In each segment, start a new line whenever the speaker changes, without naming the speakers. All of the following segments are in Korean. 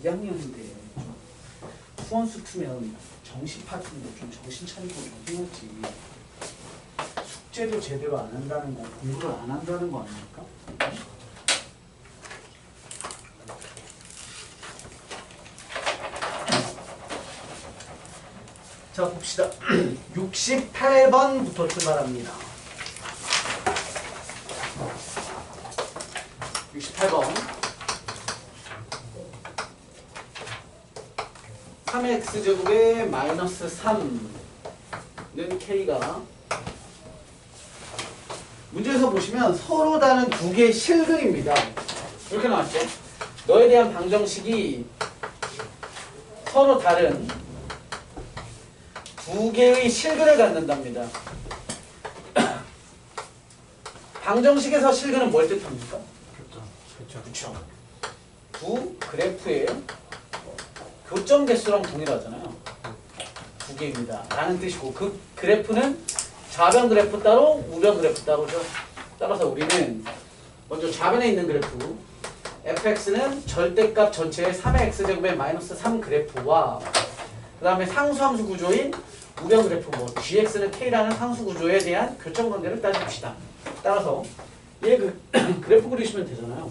2학년인데 수원수 투면 정시 파트인데 좀 정신 차리고 좀 해야지. 숙제도 제대로 안 한다는 거, 공부를 안 한다는 거 아닙니까? 자, 봅시다. 68번부터 출발합니다. 68번. 3x제곱에 마이너스 3는 k가 문제에서 보시면 서로 다른 두 개의 실근입니다. 이렇게 나왔죠? 너에 대한 방정식이 서로 다른 두 개의 실근을 갖는답니다. 방정식에서 실근은 뭘 뜻합니까? 그렇죠. 두 그래프의 교점 개수랑 동일하잖아요. 두 개입니다. 라는 뜻이고 그 그래프는 좌변 그래프 따로 우변 그래프 따로죠. 따라서 우리는 먼저 좌변에 있는 그래프 fx는 절대값 전체의 3의 x제곱의 마이너스 3 그래프와 그 다음에 상수함수 구조인 우변 그래프 뭐 gx는 k라는 상수 구조에 대한 교점 관계를 따집시다. 따라서 얘 그래프 그리시면 되잖아요.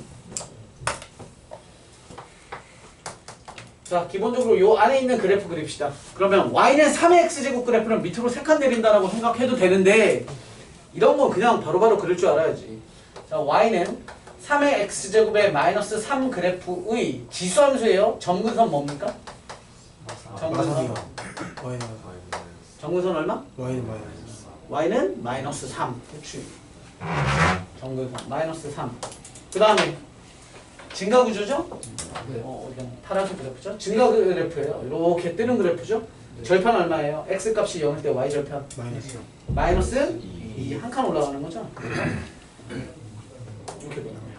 자, 기본적으로 요 안에 있는 그래프 그립시다. 그러면 y는 3의 x제곱 그래프는 밑으로 3칸 내린다라고 생각해도 되는데 이런 건 그냥 바로바로 그릴 줄 알아야지. 자, y는 3의 x제곱의 마이너스 3 그래프의 지수함수예요. 점근선 뭡니까? 점근선. 점근선 얼마? y는 마이너스 3. 그렇지. 점근선 마이너스 3. 그 다음에 증가구조죠?
네.
파란색 그래프죠? 증가 그래프예요. 이렇게 뜨는 그래프죠?
네. 절편
절편 얼마예요? x 값이 0일 때 y 절편 마이너스 2. 한 칸 올라가는 거죠? 이렇게 되는 거예요.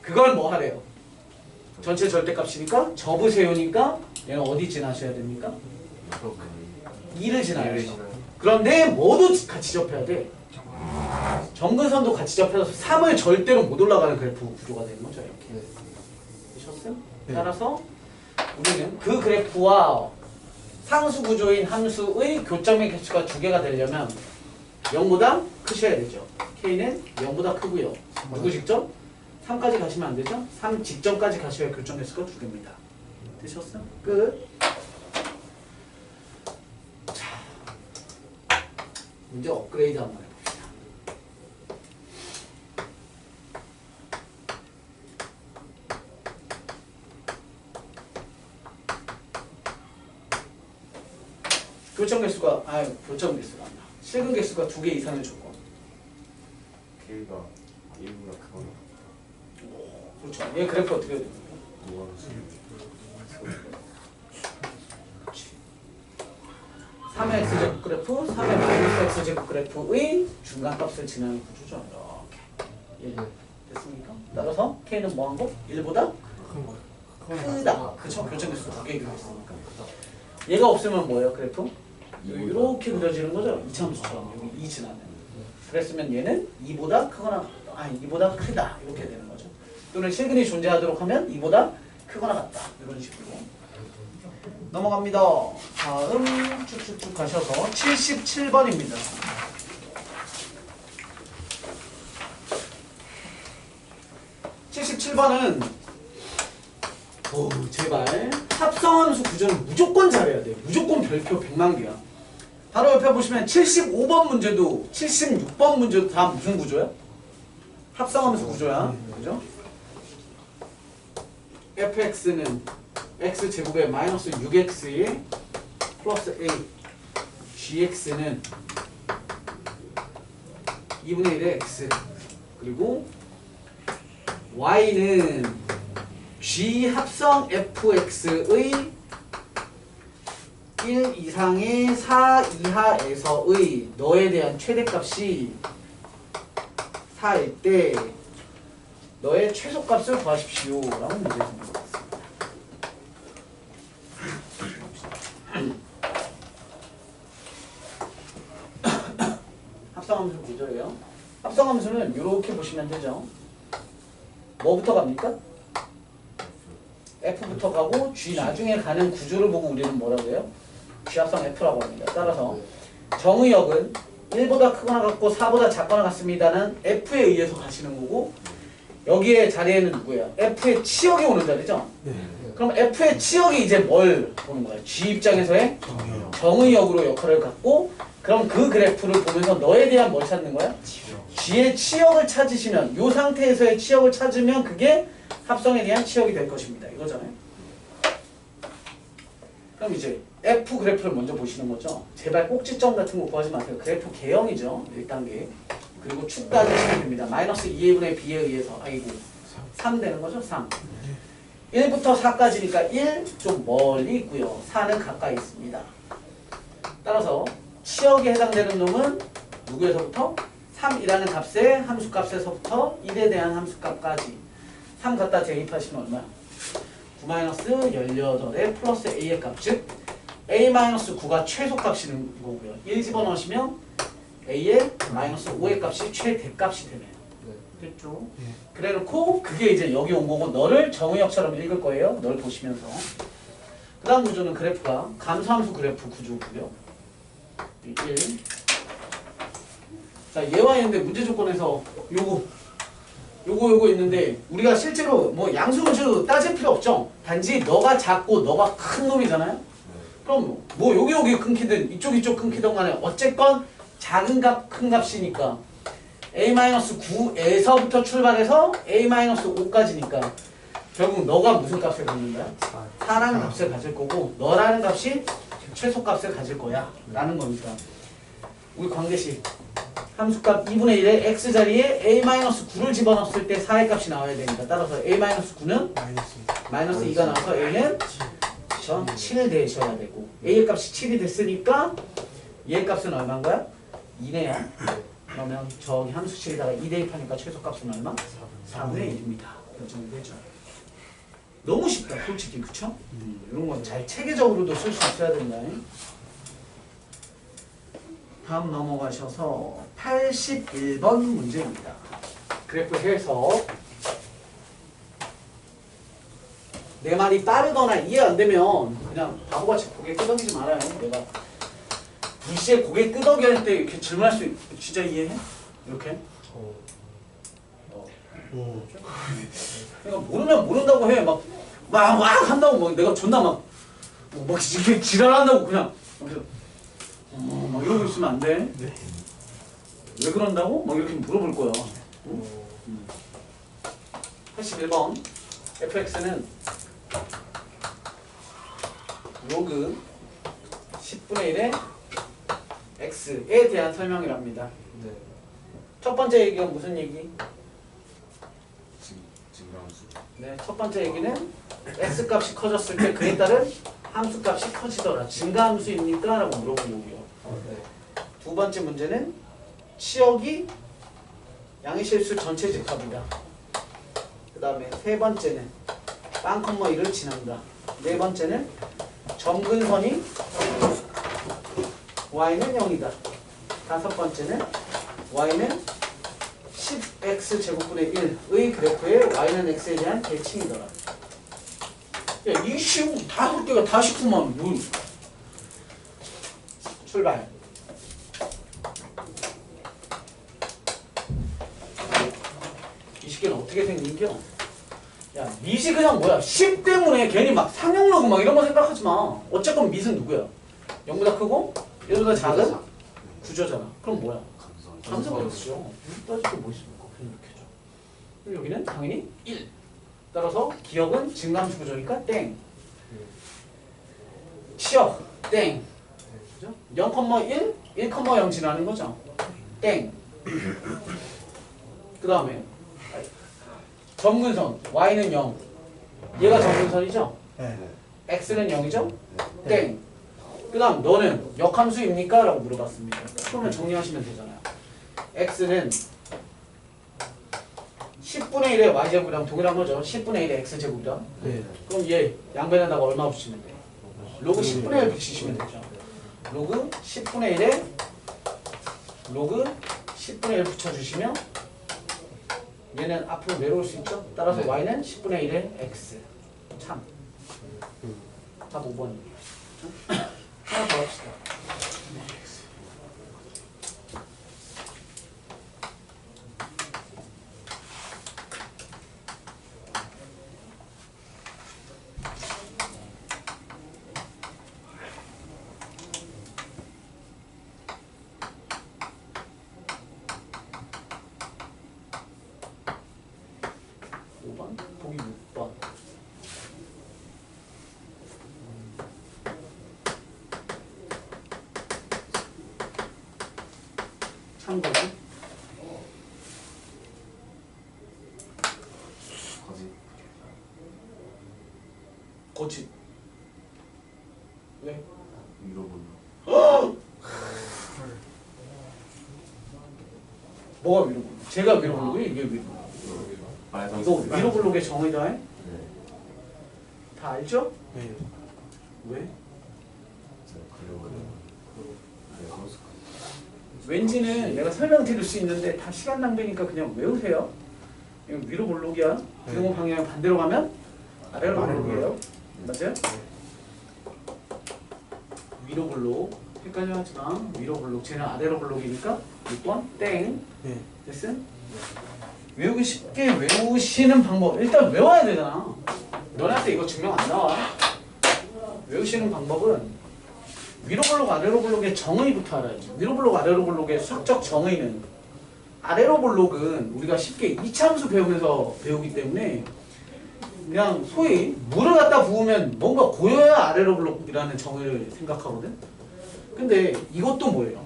그걸 뭐 하래요? 전체 절대값이니까 접으세요니까 얘는 어디 지나셔야 됩니까? 2를 지나야죠. 그런데 모두 같이 접해야 돼. 점근선도 같이 접혀서 3을 절대로 못 올라가는 그래프 구조가 되는 거죠. 이렇게. 되셨어요?
네.
따라서 우리는 그 그래프와 상수 구조인 함수의 교점의 개수가 두 개가 되려면 0보다 크셔야 되죠. k는 0보다 크고요. 누구 직접? 3까지 가시면 안 되죠? 3 직전까지 가셔야 교점 개수가 두 개입니다. 되셨어요? 끝. 자, 문제 업그레이드 한번 해봅시다. 교점 개수가 교점 개수가 안 나. 실근 개수가 2개 이상의 조건.
K가 1보다 크거나
그렇죠. 얘 그래프 어떻게 해야 됩니까? 그렇지. 3의 x제곱 그래프, 3의 마이너스 x제곱 그래프의 중간값을 지나는 구조죠. 이렇게. 예. 됐습니까? 따라서 k는 뭐한 거? 1보다 크다. 그렇죠. 교점 개수 2개 있으니까. 얘가 없으면 뭐예요? 그래프? 이렇게 그려지는 거죠. 이차함수처럼 여기 2 지나면. 그랬으면 얘는 2보다 크거나 2보다 크다 이렇게 되는 거죠. 또는 실근이 존재하도록 하면 2보다 크거나 같다 이런 식으로 넘어갑니다. 다음 쭉쭉쭉 가셔서 77번입니다. 77번은 제발 합성함수 구조는 무조건 잘해야 돼요. 무조건 별표 100만 개야. 바로 옆에 보시면 75번 문제도 76번 문제도 다 무슨 구조야? 합성함수 구조야. 그죠? fx는 x제곱에 마이너스 6x에 플러스 a gx는 2분의 1의 x 그리고 y는 g 합성 fx의 1 이상의 4 이하에서의 너에 대한 최대값이 4일 때 너의 최소값을 구하십시오 라는 문제가 있는 것 같습니다. 합성함수 구조예요. 합성함수는 이렇게 보시면 되죠. 뭐부터 갑니까? F부터 가고 G 나중에 가는 구조를 보고 우리는 뭐라고 해요? G합성 F라고 합니다. 따라서 정의역은 1보다 크거나 같고 4보다 작거나 같습니다는 F에 의해서 가시는 거고 여기에 자리에는 누구예요? F의 치역이 오는 자리죠? 그럼 F의 치역이 이제 뭘 보는 거야? G 입장에서의 정의역으로 역할을 갖고 그럼 그 그래프를 보면서 너에 대한 뭘 찾는 거야? G의 치역을 찾으시면 이 상태에서의 치역을 찾으면 그게 합성에 대한 치역이 될 것입니다. 이거잖아요. 그럼 이제 F 그래프를 먼저 보시는 거죠. 제발 꼭지점 같은 거 구하지 마세요. 그래프 개형이죠. 1단계. 그리고 축 따지시면 됩니다. 마이너스 2분의 b에 의해서 아이고 3 되는 거죠. 3. 1부터 4까지니까 1 좀 멀리 있고요. 4는 가까이 있습니다. 따라서 치역에 해당되는 놈은 누구에서부터? 3이라는 값의 함수값에서부터 1에 대한 함수값까지 3 갖다 대입하시면 얼마야? 9-18에 플러스 a의 값, 즉 a-9가 최소값이는 거고요. 1 집어넣으시면 a의 마이너스 5의 값이 최대값이 되네요. 됐죠? 그래놓고 그게 이제 여기 온 거고 너를 정의역처럼 읽을 거예요. 널 보시면서. 그 다음 구조는 그래프가 감소함수 그래프 구조고요. 1. 자, 얘와 얘인데 문제 조건에서 요거 있는데 우리가 실제로 뭐 양수문수 따질 필요 없죠. 단지 너가 작고 너가 큰 놈이잖아요. 그럼 뭐 여기 끊기든 이쪽 끊기든 간에 어쨌건 작은 값 큰 값이니까 a-9에서부터 출발해서 a-5까지니까 결국 너가 무슨 값을 갖는 거야? 4라는 값을 가질 거고 너라는 값이 최소값을 가질 거야 라는 거니까 우리 광대식 함수값 2분의 1의 x자리에 a-9를 집어넣었을 때 4의 값이 나와야 되니까 따라서 a-9는 마이너스 2가 나와서 a는 7 되셔야 되고 a의 값이 7이 됐으니까 얘의 값은 얼마인 거야? 2네요. 그러면 저기 함수 7에다가 2 대입하니까 최소값은 얼마? 4분의 1입니다. 이 정도 되죠. 너무 쉽다 솔직히 그쵸? 이런 건 잘 체계적으로도 쓸 수 있어야 된다. 다음 넘어가셔서 81번 문제입니다. 그래프 해석. 내 말이 빠르거나 이해 안 되면 그냥 바보같이 고개 끄덕이지 말아요. 내가 불시에 고개 끄덕이 할 때 이렇게 질문할 수 진짜 이해해? 이렇게? 그러니까 모르면 모른다고 해. 막 한다고 막 내가 존나 막 이렇게 지랄한다고 그냥 막 이러고 있으면 안 돼. 왜 그런다고? 막 이렇게 물어볼 거야. 81번 fx는 로그 10분의 1의 x에 대한 설명이랍니다. 첫 번째 얘기가 무슨 얘기?
증가함수.
네, 첫 번째 얘기는 x 값이 커졌을 때 그에 따른 함수 값이 커지더라. 증가함수입니까? 라고 물어본 거고요. 두 번째 문제는 치역이 양의 실수 전체 집합이다. 그 다음에 세 번째는 빵, 1을 지난다. 네 번째는 점근선이 y는 0이다. 다섯 번째는 y는 10x 제곱분의 1의 그래프에 y는 x에 대한 대칭이더라. 야, 이 쉬운 5개가 다 쉽구만. 뭐. 출발. 이 시계는 어떻게 생긴겨? 야, 밑이 그냥 뭐야? 10 때문에 괜히 막 상용로그 막 이런 거 생각하지 마. 어쨌건 밑은 누구야? 0보다 크고 1보다 작은 구조잖아. 그럼 뭐야? 감소값이죠. 따지고 뭐 있습니까? 그냥 이렇게 죠. 그럼 여기는 당연히 1. 따라서 기억은 증가함수 구조니까 땡. 치역 땡. 그죠? 0,1, 1,0 지나는 거죠. 땡. 그 다음에 점근선 y는 0. 얘가 점근선이죠? x는 0이죠? 땡. 그 다음 너는 역함수입니까? 라고 물어봤습니다. 그러면 정리하시면 되잖아요. x는 10분의 1의 y제곱이랑 동일한 거죠. 10분의 1의 x제곱이랑. 그럼 얘 양변에다가 얼마 붙이면 돼? 로그 10분의 1 붙이시면 되죠. 로그 10분의 1에 로그 10분의 1 붙여주시면 얘는 앞으로 내려올 수 있죠. 따라서 y는 10분의 1의 x. 참 답 5번이에요. 하나 더 합시다. 보기 6번. 참고지?
거짓.
거짓. 왜?
위로
뭐가 위로블록? 제가 위로블록이 이게 위로블록. 이거 위로블록의 정의다.
네.
다 알죠?
네.
왜?
그래서
왠지는 내가 설명드릴 수 있는데 다 시간 낭비니까 그냥 외우세요. 이거 위로 볼록이야. 이동 방향 반대로 가면 아래로 볼록이에요. 맞아요? 위로 볼록. 헷갈려 하지 마. 위로 볼록. 쟤는 아래로 볼록이니까 6번 땡.
네.
됐어? 외우기 쉽게 외우시는 방법. 일단 외워야 되잖아. 너네한테 이거 증명 안 나와. 외우시는 방법은 위로 볼록 아래로 볼록의 정의부터 알아야지. 위로 볼록 아래로 볼록의 수학적 정의는, 아래로 볼록은 우리가 쉽게 이차함수 배우면서 배우기 때문에 그냥 소위 물을 갖다 부으면 뭔가 고여야 아래로 볼록이라는 정의를 생각하거든. 근데 이것도 뭐예요?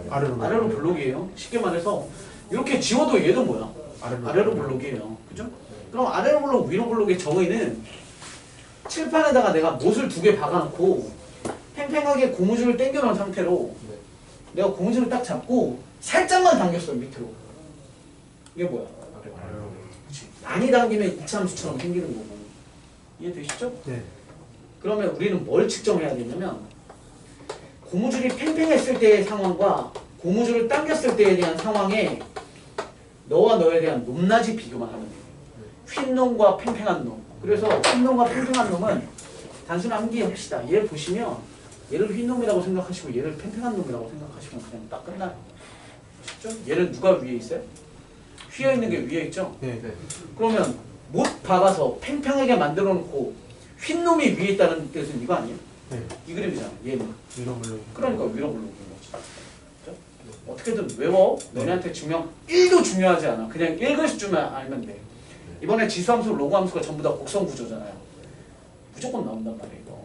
아래로 볼록이에요. 쉽게 말해서 이렇게 지워도 얘도 뭐야? 아래로 볼록이에요. 그죠? 그럼 아래로 볼록, 위로 볼록의 정의는 칠판에다가 내가 못을 2개 박아놓고 팽팽하게 고무줄을 당겨놓은 상태로 내가 고무줄을 딱 잡고 살짝만 당겼어요, 밑으로. 이게 뭐야? 그치. 많이 당기면 이차함수처럼 생기는 거고. 이해되시죠?
네.
그러면 우리는 뭘 측정해야 되냐면 고무줄이 팽팽했을 때의 상황과 고무줄을 당겼을 때에 대한 상황에 너와 너에 대한 높낮이 비교만 하면 돼요. 휜 놈과 팽팽한 놈. 그래서 휜 놈과 팽팽한 놈은 단순 암기합시다. 얘 보시면 얘를 휜 놈이라고 생각하시고 얘를 팽팽한 놈이라고 생각하시면 그냥 딱 끝나요. 쉽죠? 얘는 누가 위에 있어요? 휘어 있는 게 위에 있죠?
네.
그러면 못 박아서 팽팽하게 만들어 놓고 휜 놈이 위에 있다는 뜻은 이거 아니에요?
네.
이 그림이잖아. 얘는.
위로 물로.
그러니까 위로 불러오는 거지. 그렇죠? 어떻게든 외워. 너네한테 증명 1도 중요하지 않아. 그냥 읽을 수만 알면 돼. 이번에 지수함수, 로그함수가 전부 다 곡선 구조잖아요. 무조건 나온단 말이에요. 이거.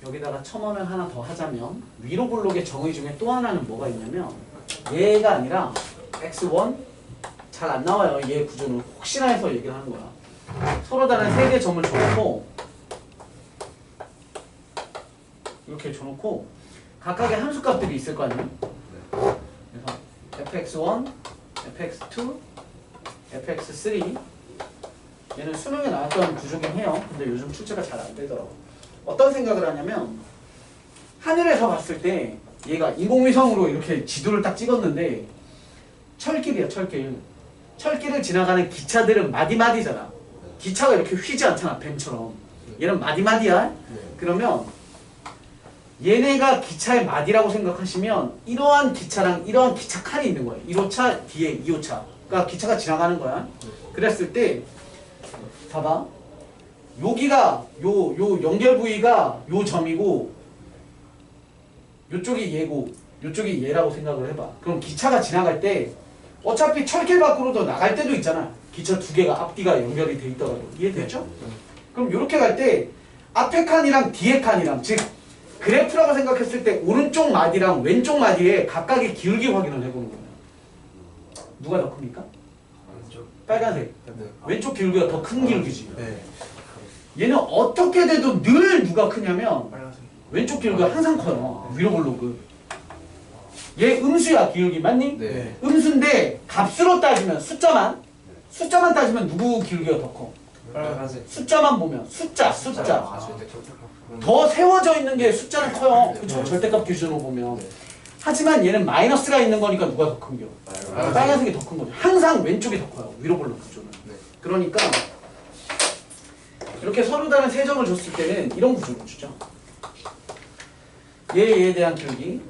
여기다가 첨언을 하나 더 하자면 위로 볼록의 정의 중에 또 하나는 뭐가 있냐면 얘가 아니라 x1 잘 안 나와요. 얘 구조는 혹시나 해서 얘기를 하는 거야. 서로 다른 3개의 점을 줘놓고 이렇게 줘놓고 각각의 함수값들이 있을 거 아니에요? 그래서 fx1, fx2, fx3 얘는 수능에 나왔던 구조긴 해요. 근데 요즘 출제가 잘 안 되더라고. 어떤 생각을 하냐면 하늘에서 봤을 때 얘가 인공위성으로 이렇게 지도를 딱 찍었는데 철길이야, 철길. 철길을 지나가는 기차들은 마디마디잖아. 기차가 이렇게 휘지 않잖아, 뱀처럼. 얘는 마디마디야. 그러면 얘네가 기차의 마디라고 생각하시면 이러한 기차랑 이러한 기차 칸이 있는 거예요. 1호차 뒤에 2호차. 그러니까 기차가 지나가는 거야. 그랬을 때 봐봐. 여기가 요 연결 부위가 요 점이고 요쪽이 얘고 요쪽이 얘라고 생각을 해봐. 그럼 기차가 지나갈 때 어차피 철길 밖으로도 나갈 때도 있잖아. 기차 2개가 앞뒤가 연결이 돼 있더라도. 이해됐죠? 그럼 이렇게 갈 때 앞에 칸이랑 뒤에 칸이랑 즉 그래프라고 생각했을 때 오른쪽 마디랑 왼쪽 마디의 각각의 기울기 확인을 해보는 거예요. 누가 더 큽니까? 빨간색. 왼쪽 기울기가 더 큰 기울기지.
네.
얘는 어떻게 돼도 늘 누가 크냐면 왼쪽 기울기가 항상 커요. 위로 볼록은. 얘 음수야, 기울기. 맞니?
네.
음수인데 값으로 따지면 숫자만 따지면 누구 기울기가 더 커?
빨간색.
숫자만 보면 숫자 더 세워져 있는 게 숫자는 커요. 그쵸? 절대값 기준으로 보면. 하지만 얘는 마이너스가 있는 거니까 누가 더 큰겨? 빨간색이 더 큰 거죠. 항상 왼쪽이 더 커요. 위로 볼록 구조는. 그러니까 이렇게 서로 다른 세 점을 줬을 때는 이런 구조를 주죠. 얘에 대한 기울기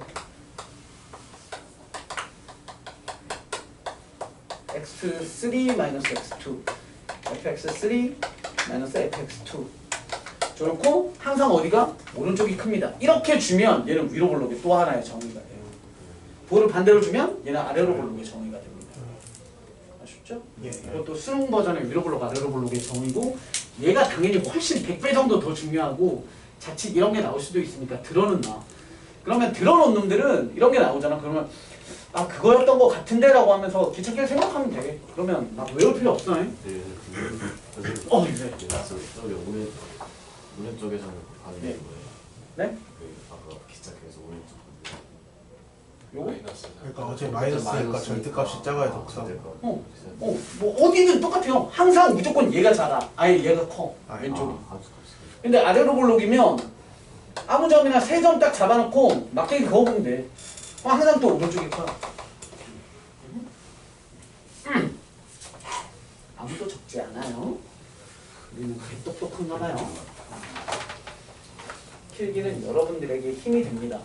x3 마이너스 x2 fx3 마이너스 fx2 저렇고 항상 어디가? 오른쪽이 큽니다. 이렇게 주면 얘는 위로 볼록의 또 하나의 정의가 돼요. 볼을 반대로 주면 얘는 아래로 볼록의 정의가 됩니다. 아쉽죠? 이것도 수능 버전의 위로 볼록 아래로 볼록의 정의고 얘가 당연히 훨씬 100배 정도 더 중요하고 자칫 이런 게 나올 수도 있으니까 들어놓나. 그러면 들어놓은 놈들은 이런 게 나오잖아. 그러면 아 그거였던 것 같은데 라고 하면서 귀찮게 생각하면 돼. 그러면 막 외울 필요 없어.
네.
네.
저기 오른 쪽에서는 반응이
네.
뭐예요?
네?
그 아까 기차에서 오른쪽
요거?
그러니까 어제 마이너스니까 절대값이 작아야 독사.
뭐 어디든 똑같아요. 항상 무조건 얘가 작아. 아예 얘가 커. 왼쪽이. 근데 아래로 볼록이면 아무 점이나 세 점 딱 잡아놓고 막대기 그어보면 돼. 그럼 항상 또 오른쪽이 커요. 아무도 적지 않아요. 우리는 그게 똑똑한가 봐요. 필기는 여러분들에게 힘이 됩니다.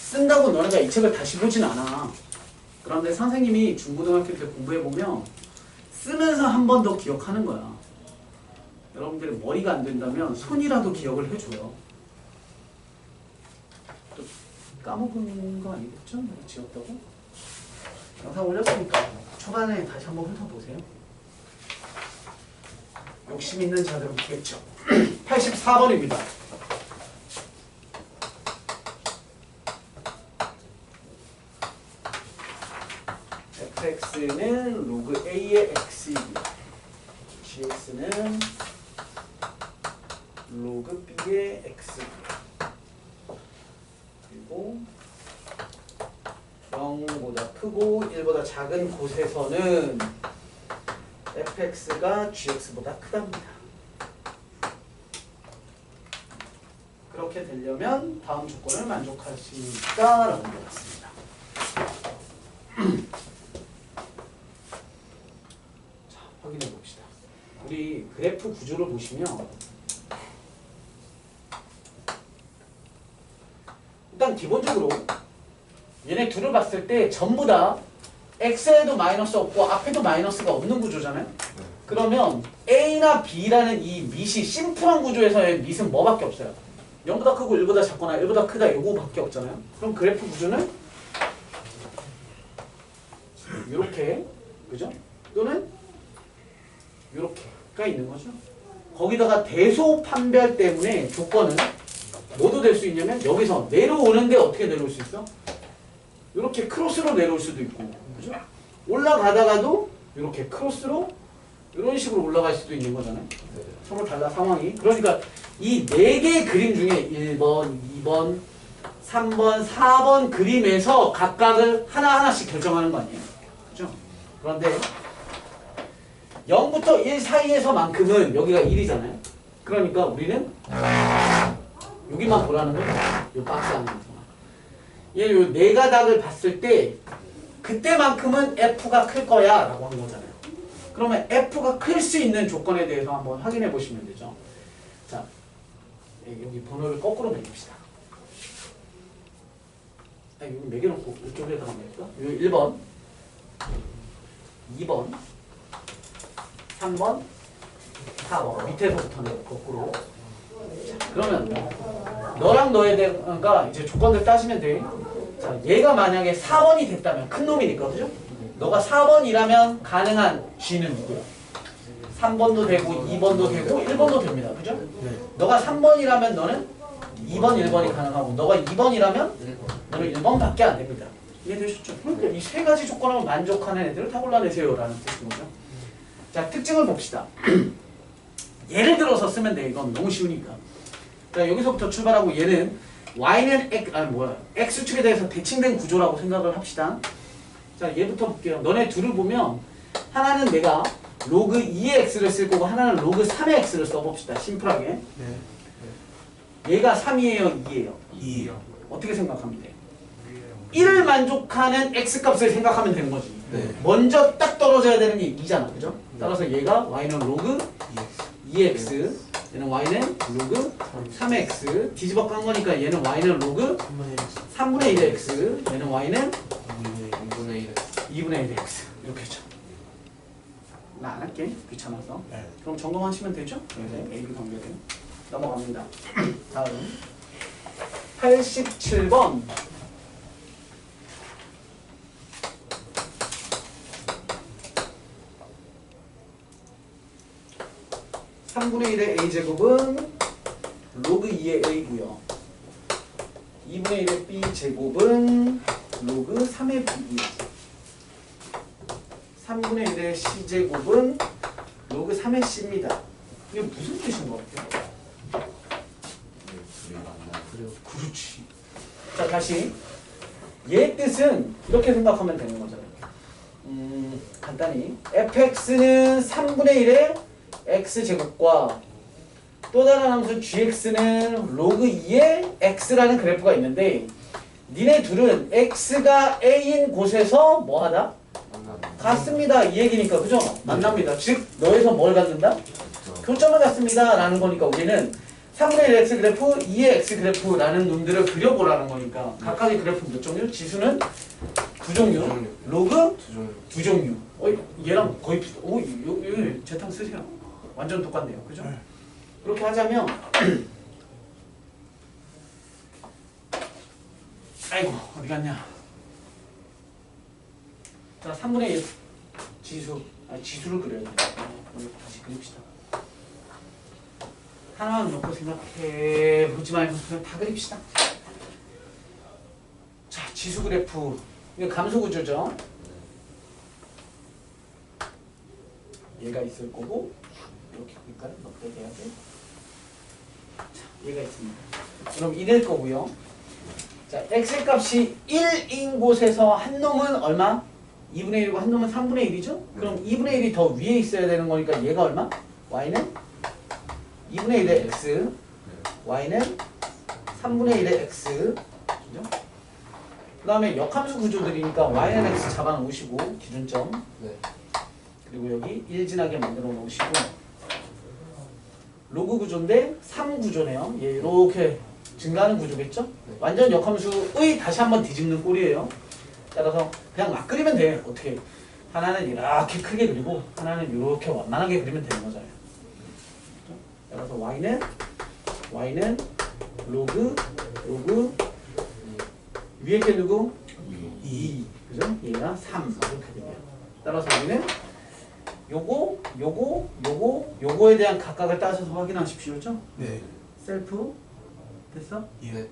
쓴다고 너네가 이 책을 다시 보진 않아. 그런데 선생님이 중고등학교 때 공부해보면 쓰면서 한 번 더 기억하는 거야. 여러분들이 머리가 안 된다면 손이라도 기억을 해줘요. 또 까먹은 거 아니겠죠? 내가 지웠다고? 영상 올렸으니까 초반에 다시 한번 훑어보세요. 욕심 있는 자들은 보겠죠. 84번입니다. fx는 로그 a의 x이고요. gx는 로그 b의 x고요. 그리고 0보다 크고 1보다 작은 곳에서는 fx가 gx보다 크답니다. 그렇게 되려면 다음 조건을 만족할 수 있다 라고 물어봤습니다. 자, 확인해 봅시다. 우리 그래프 구조를 보시면 일단 기본적으로 얘네 둘을 봤을 때 전부 다 x에도 마이너스 없고 앞에도 마이너스가 없는 구조잖아요. 그러면 a나 b라는 이 밑이 심플한 구조에서의 밑은 뭐밖에 없어요? 0보다 크고 1보다 작거나 1보다 크다 요거밖에 없잖아요. 그럼 그래프 구조는 이렇게, 그죠? 또는 이렇게가 있는 거죠. 거기다가 대소 판별 때문에 조건은 뭐도 될 수 있냐면 여기서 내려오는데 어떻게 내려올 수 있어? 이렇게 크로스로 내려올 수도 있고, 그죠? 올라가다가도 이렇게 크로스로 이런 식으로 올라갈 수도 있는 거잖아요. 서로 달라 상황이. 그러니까 이 4개의 그림 중에 1번, 2번, 3번, 4번 그림에서 각각을 하나하나씩 결정하는 거 아니에요? 그죠? 그런데 0부터 1 사이에서만큼은 여기가 1이잖아요. 그러니까 우리는 여기만 보라는 거죠. 이 박스 안에서. 얘 요 4가닥을 봤을 때 그때만큼은 F가 클 거야 라고 한 거잖아요. 그러면 F가 클 수 있는 조건에 대해서 한번 확인해 보시면 되죠. 자, 여기 번호를 거꾸로 매깁시다. 여기 매겨놓고 이쪽에다가 매길까? 여기 1번, 2번, 3번, 4번. 밑에서부터는 거꾸로. 자, 그러면 너랑 너에 대해가 이제 조건들 따지면 돼. 자, 얘가 만약에 4번이 됐다면 큰 놈이니까, 그죠? 너가 4번이라면 가능한 G는 누구야? 3번도 되고 2번도 되고 1번도 됩니다. 그죠?
네.
너가 3번이라면 너는 2번, 1번이 가능하고 너가 2번이라면 너는 1번밖에 안 됩니다. 이해되셨죠? 그러니까 이 세 가지 조건을 만족하는 애들을 다 골라내세요 라는 뜻인 거죠. 자, 특징을 봅시다. 예를 들어서 쓰면 돼. 이건 너무 쉬우니까. 자, 여기서부터 출발하고 얘는 y는 x축에 대해서 대칭된 구조라고 생각을 합시다. 자, 얘부터 볼게요. 너네 둘을 보면 하나는 내가 로그 2의 x를 쓸 거고 하나는 로그 3의 x를 써봅시다. 심플하게.
네.
얘가 3이에요? 2예요?
2요.
어떻게 생각하면 돼? 1을 만족하는 x값을 생각하면 되는 거지.
네.
먼저 딱 떨어져야 되는 게 2잖아. 그죠? 따라서 얘가 y는 로그 2x, 얘는 y는 로그 3x. 뒤집어 깐 거니까 얘는 y는 로그 3분의 1x, 얘는 y는 2분의 1x. 이렇게 죠. 나 안 할게. 귀찮아서.
네.
그럼 점검하시면 되죠? 네. A, B 관계를. 넘어갑니다. 다음 87번. (3분의 1의 a제곱은) 로그 2의 a고요. (2분의 1의 b제곱은) 로그 3의 b고요. (3분의 1의 c제곱은) 로그 3의 c입니다. 이게 무슨 뜻인 것 같아요?
둘이 만나.
그래요.
그렇지. 자, 다시 얘 뜻은 이렇게 생각하면 되는 거잖아요. 간단히 fx는 3분의 1의 x제곱과 또 다른 함수 gx는 로그 2의 x라는 그래프가 있는데 니네 둘은 x가 a인 곳에서 뭐하다? 같습니다. 이 얘기니까. 그죠? 만납니다. 즉 너에서 뭘 갖는다? 교점을 갖습니다 라는 거니까 우리는 3분의 1 x 그래프, 2의 x 그래프라는 놈들을 그려보라는 거니까 각각의 그래프 몇 종류? 지수는 두 종류, 로그 두 종류. 얘랑 거의 비슷. 오, 여기 재탕 쓰세요. 완전 똑같네요. 그죠?
네.
그렇게 하자면 아이고 어디 갔냐? 자, 3분의 1 지수, 지수를 그려야 돼요. 다시 그립시다. 하나만 놓고 생각해 보지 말고 그냥 다 그립시다. 자, 지수 그래프. 이거 감소 구조죠. 얘가 있을 거고 이렇게 그릴까요? 어떻게 돼야 돼? 자, 얘가 있습니다. 그럼 이럴 거고요. 자, x 값이 1인 곳에서 한 놈은 얼마? 2분의 1이고 한 놈은 3분의 1이죠? 그럼 2분의 1이 더 위에 있어야 되는 거니까 얘가 얼마? y는 2분의 1의 x, y는 3분의 1의 x. 그죠? 그 다음에 역함수 구조들이니까 y는 x 잡아놓으시고 기준점. 그리고 여기 1진하게 만들어 놓으시고 로그 구조인데 3 구조네요. 얘 이렇게 증가하는 구조겠죠? 완전 역함수의 다시 한번 뒤집는 꼴이에요. 따라서 그냥 막 그리면 돼. 어떻게 하나는 이렇게 크게 그리고 하나는 이렇게 완만하게 그리면 되는 거잖아요. 따라서 y는 로그 위에 게 누구? 2. 그죠? 얘가 3 이렇게 됩니다. 따라서 우리는 요거에 대한 각각을 따져서 확인하십시오. 그죠?
네.
셀프 됐어?
예.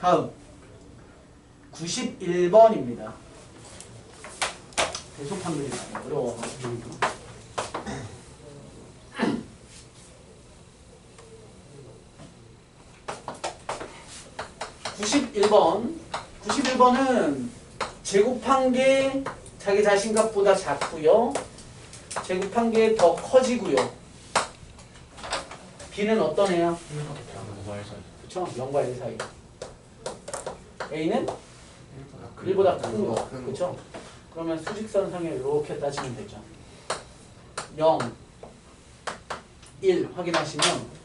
다음 91번입니다. 대소판들이 많이 어려워. 91번은 제곱한 게 자기 자신값보다 작고요. 제곱한 게 더 커지고요. B는 어떤 애야? 그쵸? 0과 1 사이. A는 1보다 큰 거. 그쵸? 그러면 수직선상에 이렇게 따지면 되죠. 0, 1 확인하시면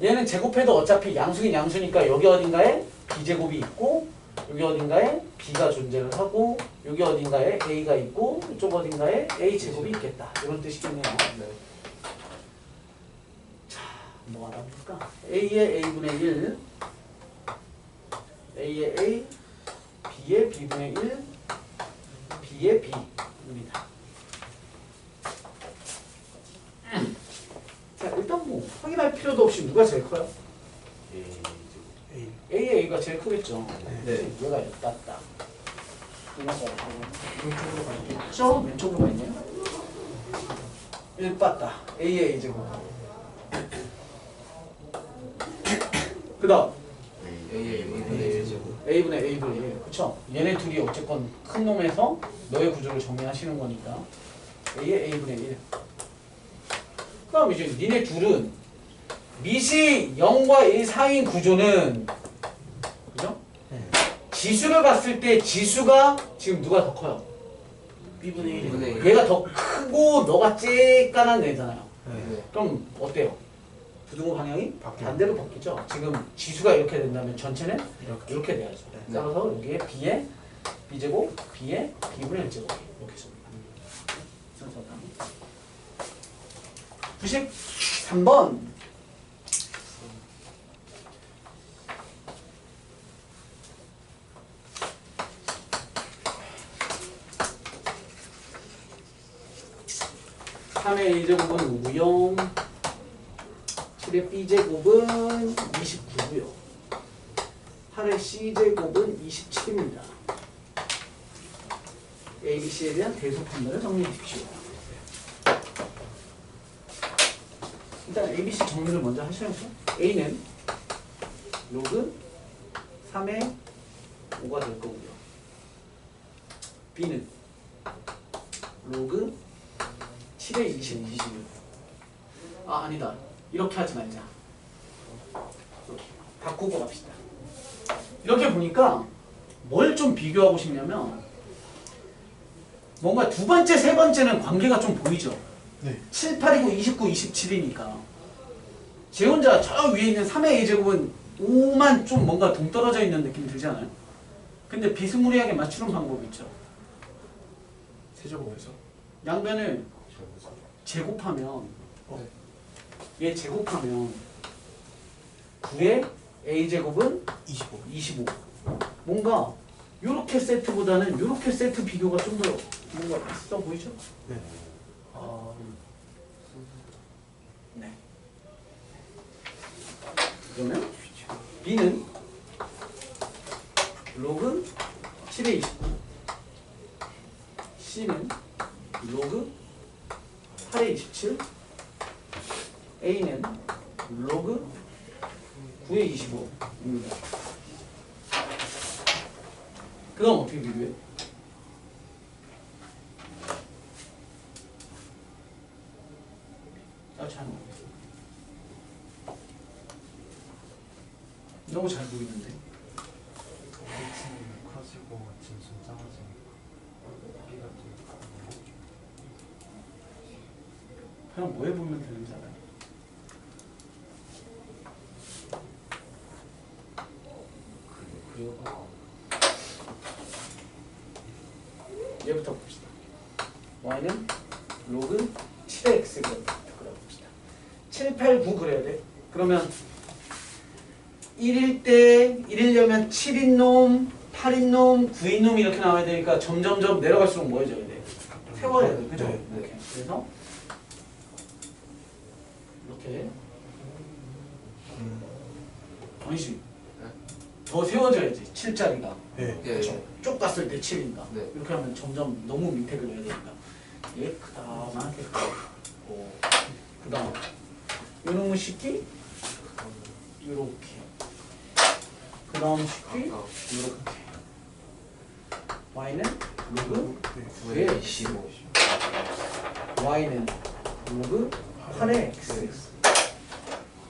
얘는 제곱해도 어차피 양수긴 양수니까 여기 어딘가에 B제곱이 있고 여기 어딘가에 B가 존재를 하고 여기 어딘가에 A가 있고 이쪽 어딘가에 A제곱이 있겠다. 이런 뜻이겠네요. 자, 뭐가 나옵니까? A의 A분의 1 A의 A B의 B분의 1 B의 B입니다. 자, 일단 뭐 확인할 필요도 없이 누가 제일 커요? A의 A가 제일 크겠죠.
네.
얘가 낫다. 왼쪽으로 가있죠? 왼쪽으로 가있네요. 1 빠따. A의 A제곱. 그 다음 A분의 A분의 1. 그쵸? 얘네 둘이 어쨌건 큰 놈에서 너의 구조를 정리하시는 거니까 A의 A분의 1. 그 다음 이제 니네 둘은 밑이 0과 1 사이인 구조는 그죠? 지수를 봤을 때 지수가 지금 누가 더 커요?
B분의 1이
B분의 1.
얘가 더 크고 너가 쬐깐한 애잖아요.
네.
그럼 어때요? 부등호 방향이
바뀌어요.
반대로 바뀌죠. 지금 지수가 이렇게 된다면 전체는
이렇게.
이렇게 돼야죠.
네.
따라서 여기에 B에 B제곱, B에 B분의 1제곱 이렇게 씁니다. 순서상 93번 삼의 A제곱은 5요 7의 B제곱은 29고요 8의 C제곱은 27입니다. A, B, C에 대한 대소 판단을 정리해 주십시오. 일단 A, B, C 정리를 먼저 하셔야죠. A는 로그 3의 5가 될 거고요. B는 로그 7의 20. 아, 아니다. 이렇게 하지 말자. 바꾸고 갑시다. 이렇게 보니까 뭘 좀 비교하고 싶냐면 뭔가 두 번째, 세 번째는 관계가 좀 보이죠?
네.
7, 8이고 29, 27이니까 제 혼자 저 위에 있는 3의 A제곱은 5만 좀 뭔가 동떨어져 있는 느낌이 들지 않아요? 근데 비스무리하게 맞추는 방법이 있죠.
세제곱에서
양변을 제곱하면 얘 제곱하면 9의 A제곱은
25.
25. 뭔가 요렇게 세트보다는 요렇게 세트 비교가 좀 더 뭔가 있어 보이죠?
네.
네. 그러면 B는 로그 7의 29. C는 로그 8의 27. A는 로그 9의 25입니다. 그럼 어떻게 비교해? 잘 모르겠어. 너무 잘 보이는데.
커지고 진순 작아지니까 B가 좀
그냥 뭐 해보면 되는지 알아요? 얘부터 봅시다. y는 로그 7의 x 그려봅시다. 7, 8, 9 그려야 돼. 그러면 1일 때 1이려면 7인 놈, 8인 놈, 9인 놈 이렇게 나와야 되니까 점점점 내려갈수록 뭐 해줘야 돼? 세워야 돼. 그죠?
네.
이렇게. 그래서 이렇게 아니지. 더 세워져야지. 7짜리가.
네.
그렇죠. 쭉 갔을 때 7인가.
네.
이렇게 하면 점점 너무 밑에 그려야 되니까. 얘 크다만하게 그리고 그 다음 요놈의 식기 요렇게 그 다음 식기 요렇게 y는 로그 9의 25 y는 로그 8의 x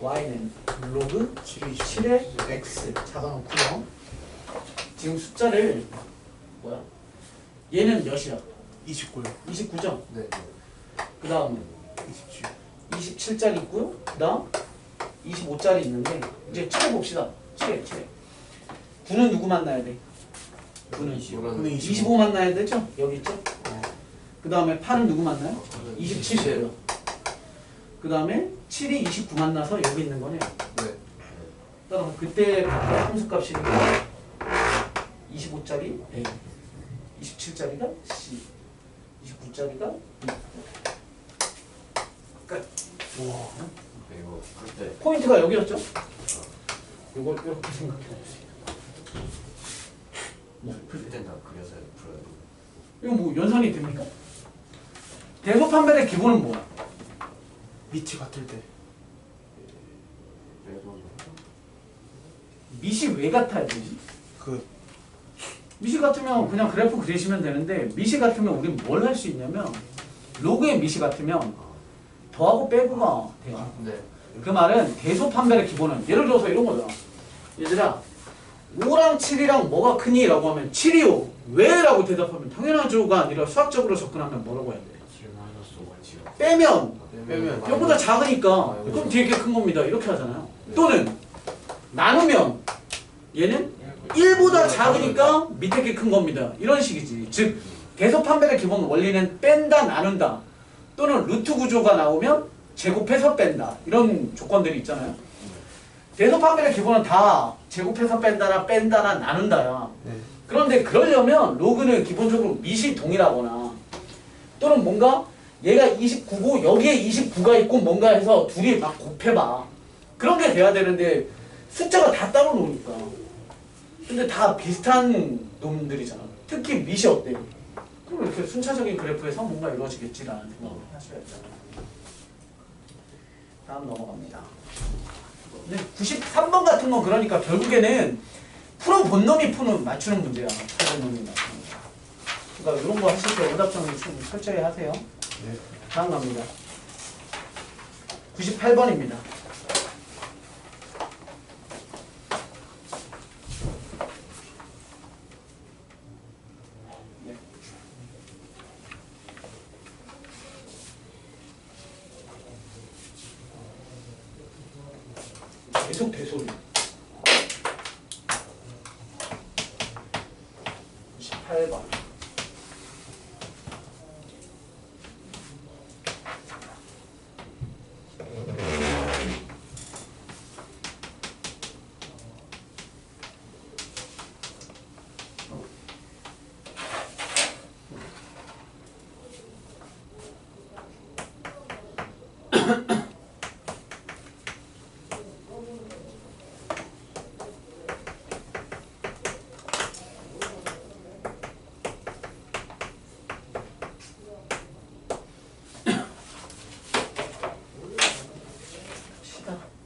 y는 로그 7의 x 잡아놓고요. 지금 숫자를 뭐야? 얘는 몇이야?
29요.
29죠?
네.
그 다음에
27.
27짜리 있고요. 그 다음 25짜리 있는데 이제 칠해봅시다. 칠해. 9는 누구 만나야 돼? 9는
9는 25.
25 만나야 되죠? 여기 있죠? 그 다음에 8은 누구 만나요? 27이에요. 그 다음에 7이 29 만나서 여기 있는 거네요.
네.
따라서 그때 함수값이 25짜리 A, 27짜리가 C, 29짜리가 B. 끝.
우와.
그리고 그때
포인트가 여기였죠? 이걸 이렇게 생각해 보세요.
풀 때는 다 그려서 풀어야 돼요.
이거 뭐 연산이 됩니까? 대소 판별의 기본은 뭐야?
밑이 같을 때.
그래도
밑이 왜 같아야 되지?
그
밑이 같으면 그냥 그래프 그리시면 되는데 밑이 같으면 우린 뭘 할 수 있냐면 로그의 밑이 같으면 더하고 빼고가 돼요.
네.
그 말은 대소 판별의 기본은 예를 들어서 이런 거잖아. 얘들아 5랑 7이랑 뭐가 크니? 라고 하면 7이요. 왜? 라고 대답하면 당연하죠가 아니라 수학적으로 접근하면 뭐라고 해야 돼?
7 마이너스 5가 7.
빼면
빼면
이거보다 작으니까 그럼 되게 큰 겁니다. 이렇게 하잖아요. 또는 나누면 얘는 1보다 작으니까 밑에 게 큰 겁니다. 이런 식이지. 즉 계속 판별의 기본 원리는 뺀다 나눈다 또는 루트 구조가 나오면 제곱해서 뺀다 이런 조건들이 있잖아요. 계속 판별의 기본은 다 제곱해서 뺀다나 나눈다야.
네.
그런데 그러려면 로그는 기본적으로 밑이 동일하거나 또는 뭔가 얘가 29고 여기에 29가 있고 뭔가 해서 둘이 막 곱해봐. 그런 게 돼야 되는데 숫자가 다 따로 노니까. 근데 다 비슷한 놈들이잖아. 특히 밑이 어때? 그럼 이렇게 순차적인 그래프에서 뭔가 이루어지겠지라는 생각을 하셔야 되잖아요. 다음 넘어갑니다. 근데 93번 같은 건 그러니까 결국에는 풀어본 놈이 맞추는 문제야. 풀어본 놈이 맞추는 문제. 그러니까 이런 거 하실 때 오답 정리 좀 철저히 하세요.
네.
다음 갑니다. 98번입니다. 계속 대소리. 98번.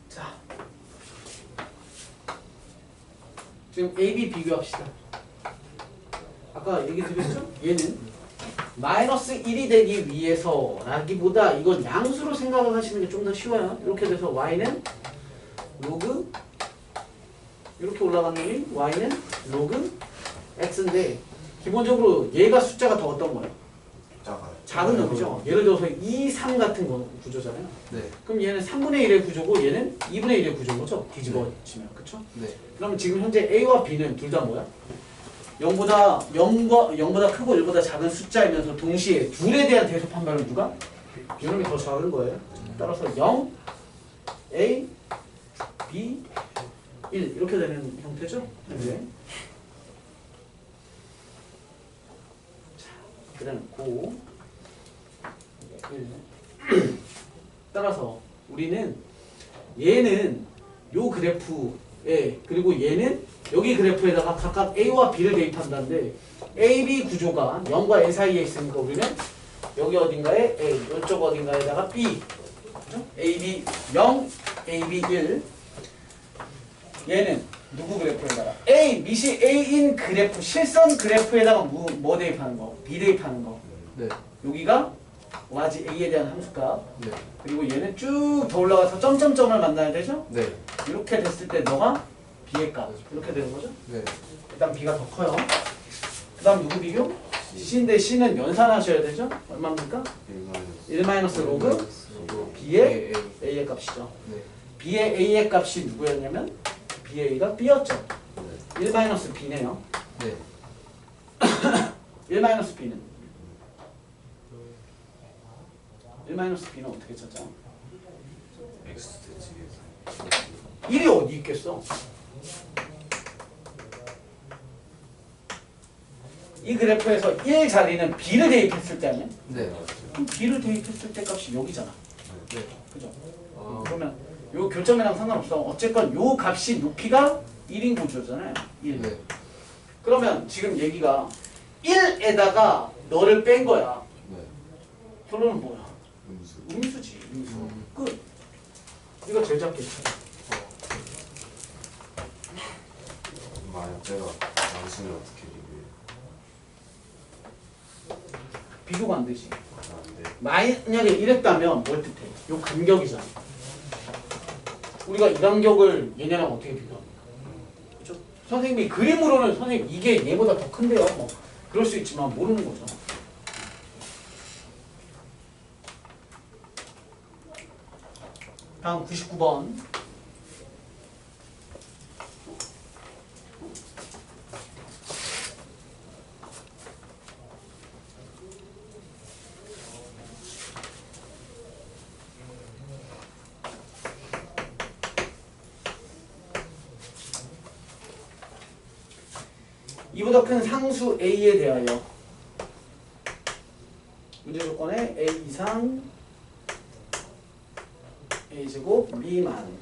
자, 지금 A, B 비교합시다. 아까 얘기 드렸죠? 얘는 마이너스 1이 되기 위해서 라기보다 이건 양수로 생각을 하시는 게 좀 더 쉬워요. 이렇게 돼서 Y는 로그 이렇게 올라간 놈이 Y는 로그 X인데 기본적으로 얘가 숫자가 더 어떤 거예요?
작아요.
작은 놈이죠. 예를 들어서 2, 3 같은 거 구조잖아요.
네.
그럼 얘는 3분의 1의 구조고 얘는 2분의 1의 구조인 거죠. 뒤집어지면. 그쵸?
네.
그럼 지금 현재 A와 B는 둘 다 뭐야? 0보다 크고 1보다 작은 숫자이면서 동시에 둘에 대한 대소 판별은 누가? 이놈이 더 작은 거예요. 따라서 0, A, B, 1 이렇게 되는 형태죠. 현재. 그다음 고 1. 따라서 우리는 얘는 요 그래프에 그리고 얘는 여기 그래프에다가 각각 A와 B를 대입한다는데 A, B 구조가 0과 A 사이에 있으니까 우리는 여기 어딘가에 A, 이쪽 어딘가에다가 B 그렇죠? A, B 0, A, B 1 얘는 누구 그래프에다가 A, 밑이 A인 그래프, 실선 그래프에다가 뭐 대입하는 거? B 대입하는 거.
네.
여기가 와지 A에 대한 함수값.
네.
그리고 얘는 쭉 더 올라가서 점점점을 만나야 되죠?
네.
이렇게 됐을 때 너가 B의 값. 이렇게 되는 거죠?
네.
일단 B가 더 커요. 그 다음 누구 비교? C인데 C는 연산하셔야 되죠? 얼마입니까? 1 마이너스 로그 B의 A의 값이죠.
네.
B의 A의 값이 누구였냐면 BA가 B였죠. 1 마이너스 B네요.
네.
1 마이너스 B는 1 마이너스 B는 어떻게 찾죠?
X 대칭에서
1이 어디 있겠어? 이 그래프에서 1 자리는 B를 대입했을 때 아니야?
네.
그럼 B를 대입했을 때 값이 여기잖아.
네.
그죠?
아.
그러면 요 교점이랑 상관없어. 어쨌건 요 값이 높이가 1인 구조잖아요. 1.
네.
그러면 지금 얘기가 1에다가 너를 뺀 거야.
네.
결론은 뭐야?
음수.
음수지. 음수. 끝. 이거 제일 작겠지.
만약 제가 양수는 어떻게 비교해요?
비교가 안 되지.
안 돼.
만약에 이랬다면 뭘 뜻해? 요 간격이잖아. 우리가 이 간격을 얘네랑 어떻게 비교합니까? 그죠? 선생님이 그림으로는 선생님 이게 얘보다 더 큰데요. 뭐 그럴 수 있지만 모르는 거죠. 다음 99번. 이보다 큰 상수 A에 대하여 문제 조건에 A 이상 A제곱 미만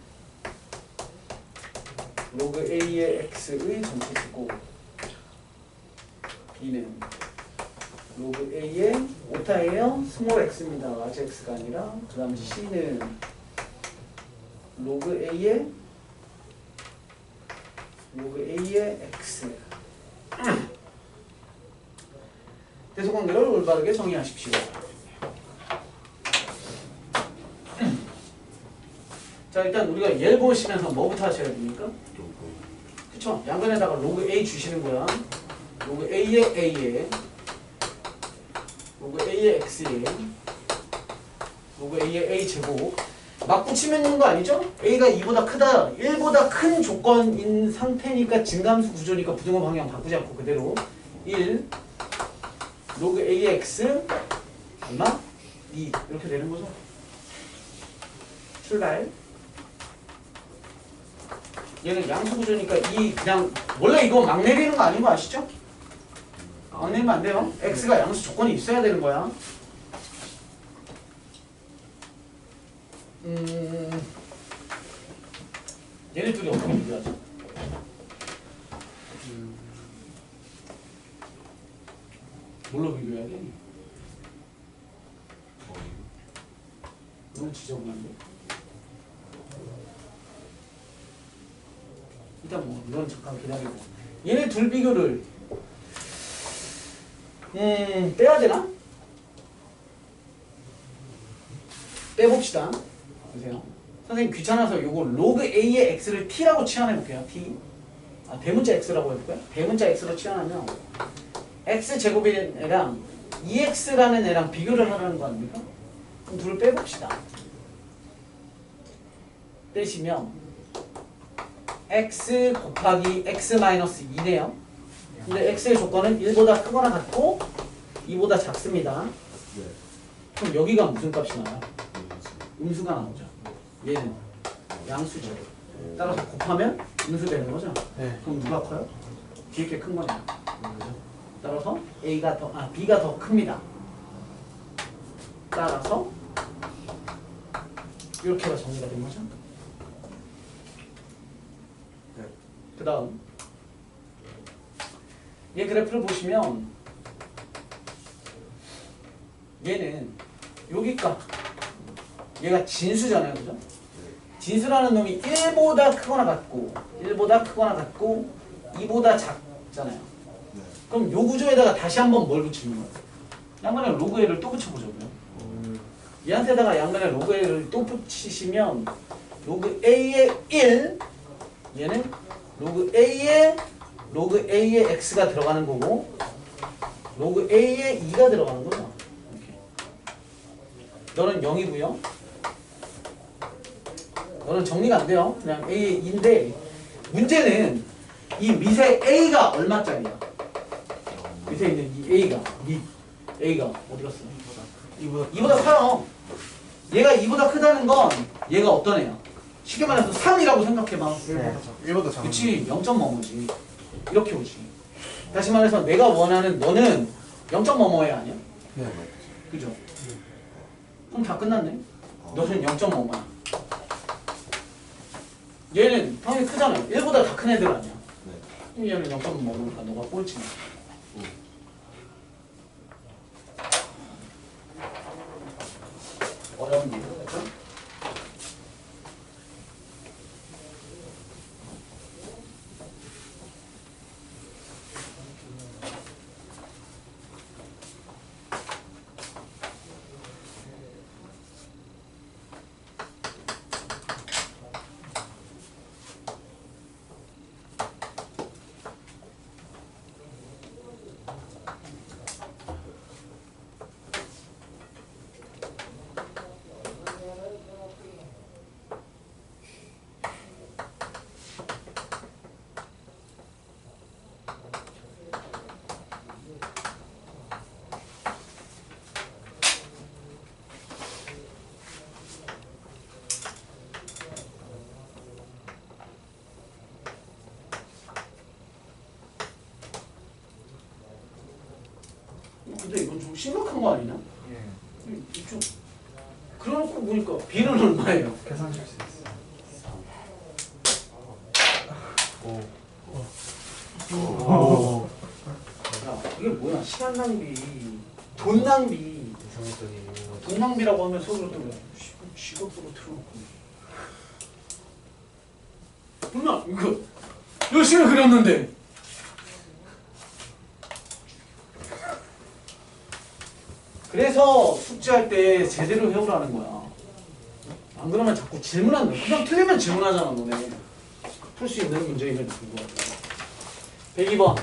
로그 A의 X의 전체제곱 B는 로그 A의 오타예요. 스몰 x입니다. 라지 x가 아니라 그 다음 C는 로그 A의 X 대소관계를 올바르게 정의하십시오. 자, 일단 우리가 얘를 보시면서 뭐부터 하셔야 됩니까? 그쵸? 양변에다가 로그 A 주시는 거야. 로그 A의 X에 로그 A의 A 제곱 막 붙이면 있는 거 아니죠? A가 2보다 크다. 1보다 큰 조건인 상태니까 증감수 구조니까 부등호 방향 바꾸지 않고 그대로 1 로그 A의 X 얼마? 2 이렇게 되는 거죠. 출발. 얘는 양수 구조니까 이 그냥 원래 이거 막 내리는 거 아닌 거 아시죠? 막 내리면 안 돼요. X가 양수 조건이 있어야 되는 거야. 얘네 둘이 어떻게 비교하지? 뭘로 비교해야 돼? 너무 지저분한데? 일단 뭐 이건 잠깐 기다리고 얘네 둘 비교를 빼야 되나? 빼봅시다. 보세요. 선생님 귀찮아서 요거 로그 A의 X를 T라고 치환해 볼게요. T. 대문자 X라고 해볼까요? 대문자 X로 치환하면 X제곱인 애랑 EX라는 애랑 비교를 하라는 거 아닙니까? 그럼 둘을 빼봅시다. 빼시면 X 곱하기 X 마이너스 2네요. 근데 X의 조건은 1보다 크거나 같고 2보다 작습니다.
네.
그럼 여기가 무슨 값이 나와요? 음수가 나오죠. 얘는 양수죠. 따라서 곱하면 음수 되는 거죠.
네.
그럼 누가 커요? 뒤에 게 큰 거네요. 따라서 B가 더 큽니다. 따라서 이렇게가 정리가 된 거죠.
네.
그 다음 얘 그래프를 보시면 얘는 여기가 얘가 진수잖아요. 그죠? 진수라는 놈이 1보다 크거나 같고 2보다 작잖아요.
네.
그럼 요 구조에다가 다시 한번 뭘 붙이는 거예요? 양변에 로그 A를 또 붙여보자고요. 얘한테다가 양변에 로그 A를 또 붙이시면 로그 A의 1 얘는 로그 A의 X가 들어가는 거고 로그 A의 2가 들어가는 거죠. 이렇게. 너는 0이고요. 너는 정리가 안 돼요. 그냥 A의 2인데 문제는 이 밑에 A가 얼마짜리야? 밑에 있는 이 A가 어디 갔어? 2보다 커요. 얘가 2보다 크다는 건 얘가 어떤 애야? 쉽게 말해서 3이라고 생각해봐.
1보다 작은.
그치 0.뭐뭐지. 이렇게 오지. 다시 말해서 내가 원하는 너는 0.뭐뭐야 아니야?
네.
그죠? 그럼 다 끝났네. 너는 0.5만. 얘는 당연히 크잖아요. 1보다 다 큰 애들 아니야.
네.
그럼 얘는 0.5니까 너가 꼴찌네. 어려운 일이죠. 근데 이건 좀 심각한 거 아니냐?
예.
좀 그래놓고 보니까 B는 얼마예요?
계산할 수 있어요.
5.
야, 이게 뭐야? 시간 낭비, 돈 낭비.
이상했더니
돈 낭비라고 하면 속으로 또 직업으로 틀어놓고. 몰라, 이거 열심히 그렸는데. 그래서 숙제할 때 제대로 해오라는 거야. 안 그러면 자꾸 질문한다. 그냥 틀리면 질문하잖아, 너네. 풀 수 있는 문제임에도 불구하고. 102번.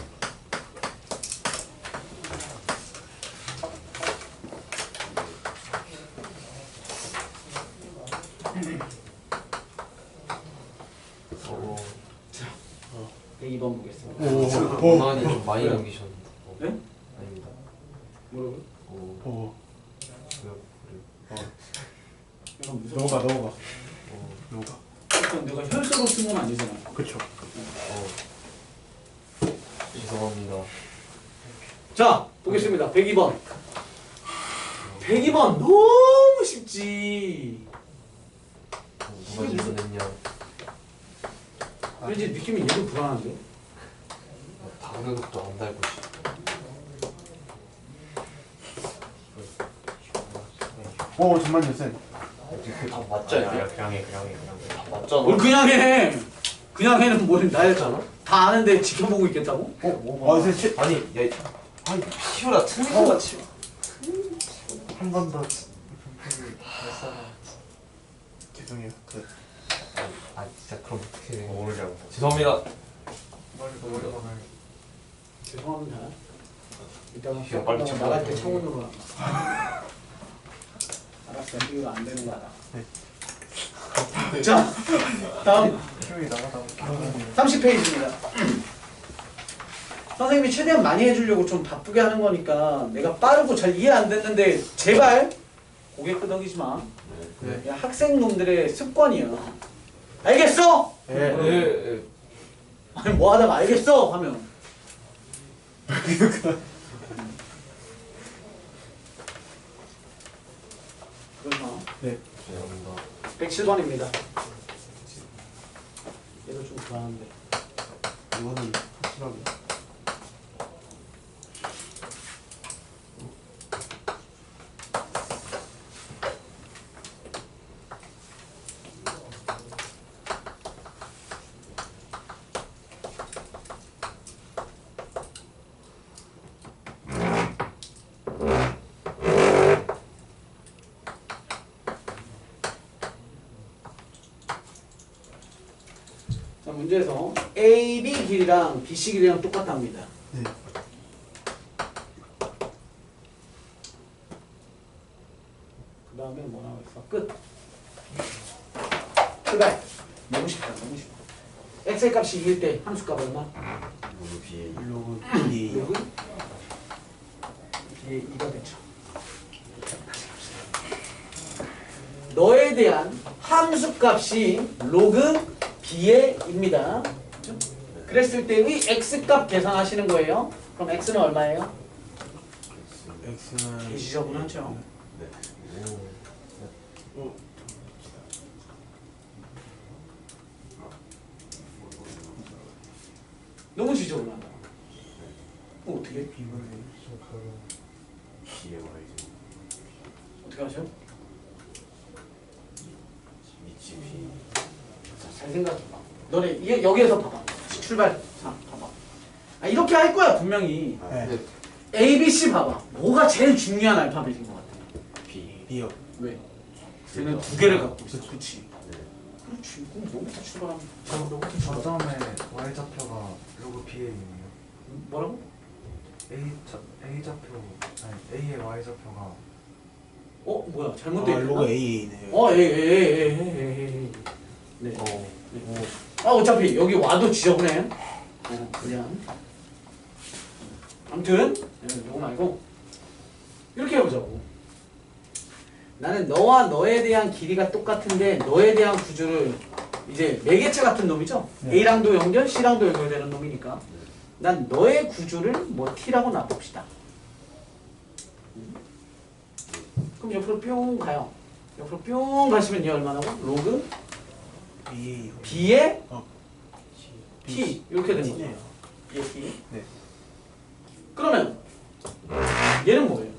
자, 102번 보겠습니다.
많이 좀 많이 남기셨는데.
네?
아닙니다.
뭐라고요?
오.
5.
그래.
이건 무서워.
넘어가.
오.
넘어가.
일단 내가 혈서로 쓴 건 아니잖아.
그쵸.
죄송합니다.
자, 보겠습니다. 102번. 102번 너무 쉽지.
누가 질문했냐?
왠지 느낌이 얘도 불안한데?
다른 것도 안 달고 싶어.
오, 잠만요, 쌤.
다 맞죠?
그냥 해.
다 맞잖아.
뭘 그냥 해. 그냥 해는 뭘 나였잖아. 다 아는데 지켜보고 있겠다고?
아, 쌤,
아니, 야, 아니 피우라 틀린 거 같이.
한번 더. 죄송해요.
아 진짜 그럼 어떻게?
모르려고.
죄송합니다.
죄송합니다. 이따가
야, 빨리
이따가
좀
나갈 때
빨리.
창문으로 가. 알았어. 이거 안 되는 거야.
네.
자, 다음
키우이 나가다
30페이지입니다. 선생님이 최대한 많이 해주려고 좀 바쁘게 하는 거니까 내가 빠르고 잘 이해 안 됐는데 제발 고개 끄덕이지 마.
네.
야, 학생놈들의 습관이야. 알겠어?
네.
네.
아니 뭐 하다가 알겠어 하면 그래서
네.
죄송합니다.
107번입니다. 얘도 좀 불안한데.
이거는 확실하게.
자, 문제에서 AB 길이랑 BC 길이랑 똑같답니다.
네.
그 다음에 뭐 나와 있어? 끝. 출발. 너무 쉽다. 너무 쉽다. x의 값이 2일 때 함수값 얼마?
모두 비에
로그 B.
여기 뒤에 2가 됐죠. 다시 갑시다. 너에 대한 함수값이 로그 b에입니다. 그렇죠? 그랬을 때의 x값 계산하시는 거예요. 그럼 x는 얼마예요?
X는.
지저분하죠.
네.
너무 지저분하다. 어떻게?
B분의.
비에 와야지.
어떻게 하죠?
미치 비.
자, 잘 생각해봐. 너네 여기에서 봐봐. 출발. 자, 봐봐. 아, 이렇게 할 거야 분명히.
네.
A, B, C 봐봐. 뭐가 제일 중요한 알파벳인 것 같아?
비.
B요.
왜? 쟤는 두 개를 갖고 있어. 그렇지.
네.
그렇지. 그럼 너부터 출발하면. 너부터
저
출발.
점에 y좌표가 로그 b에있네요.
뭐라고?
A좌표 아니 A의 y좌표가
뭐야? 잘못돼
아,
있나?
로그 A네요.
에이. 네. 어차피 여기 와도 지저분해. 그냥. 아무튼 이거 말고 이렇게 해보자고. 나는 너와 너에 대한 길이가 똑같은데 너에 대한 구조를 이제 매개체 같은 놈이죠.
네.
A랑도 연결, C랑도 연결되는 놈이니까 난 너의 구조를 뭐 T라고 놔봅시다. 그럼 옆으로 뿅 가요. 옆으로 뿅 가시면 얘 얼마나고? 로그
BA
B의
어.
T 이렇게 되는 거죠.
T네요.
B의 T.
네.
그러면 얘는 뭐예요?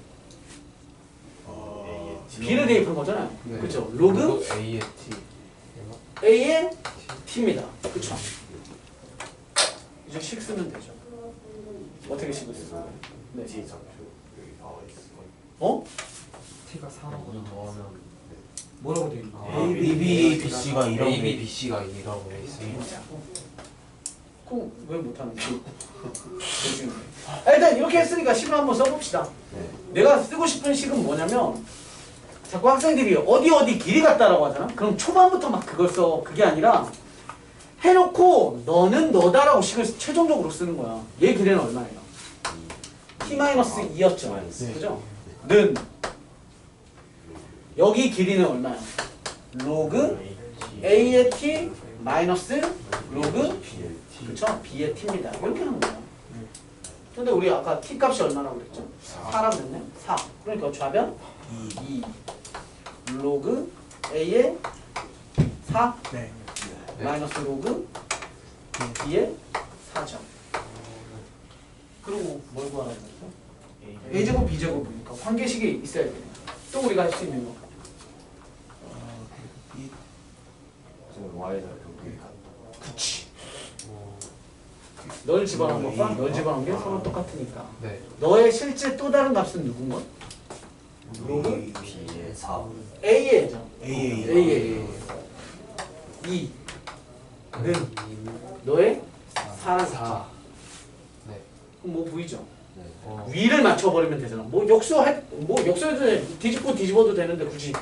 B를 대입한 거잖아요.
네.
그렇죠? 로그
A의 T.
A의 T입니다. 그렇죠? 이제 식 쓰면 되죠. 어떻게 식을 쓰세요? 네.
T 좌표 여기 나와 있어.
어?
T가 4라고
더하면
뭐라고 돼 있는
아,
거야?
A, B, B, C가 이라고
A, B,
돼.
B, C가 2라고 돼 있어요.
그럼 왜 못하는지. 일단 이렇게 했으니까 식을 한번 써봅시다.
네.
내가 쓰고 싶은 식은 뭐냐면 자꾸 학생들이 어디 길이 같다라고 하잖아. 그럼 초반부터 막 그걸 써. 그게 아니라 해놓고 너는 너다라고 식을 최종적으로 쓰는 거야. 얘 길이는 얼마예요? T-2였죠.
네.
그죠? 는 여기 길이는 얼마야? 로그 A의 T 마이너스 로그
B의 T.
그쵸? B의 T입니다. 이렇게 하는 거야. 근데 우리 아까 T 값이 얼마라고 그랬죠? 4라고 그랬네? 4. 그러니까 좌변 2 로그 A의 4
네.
마이너스 로그 B의 4죠. 그리고 뭘 구하라고 그랬어? A제곱 B제곱이니까 관계식이 있어야 돼요. 또 우리가 할 수 있는 거.
B
지금 Y 좌표 그게 같다.
그치. 널 집어넣은 것과 널 집어넣은 게 서로 똑같으니까.
네.
너의 실제 또 다른 값은 누군 거? 로그
B의 4.
A의죠.
A
A의 2. 는 너의 4랑 4.
네.
그럼 뭐 보이죠?
네.
위를 맞춰버리면 되잖아. 뭐 역수해도 돼. 뒤집어도 되는데 굳이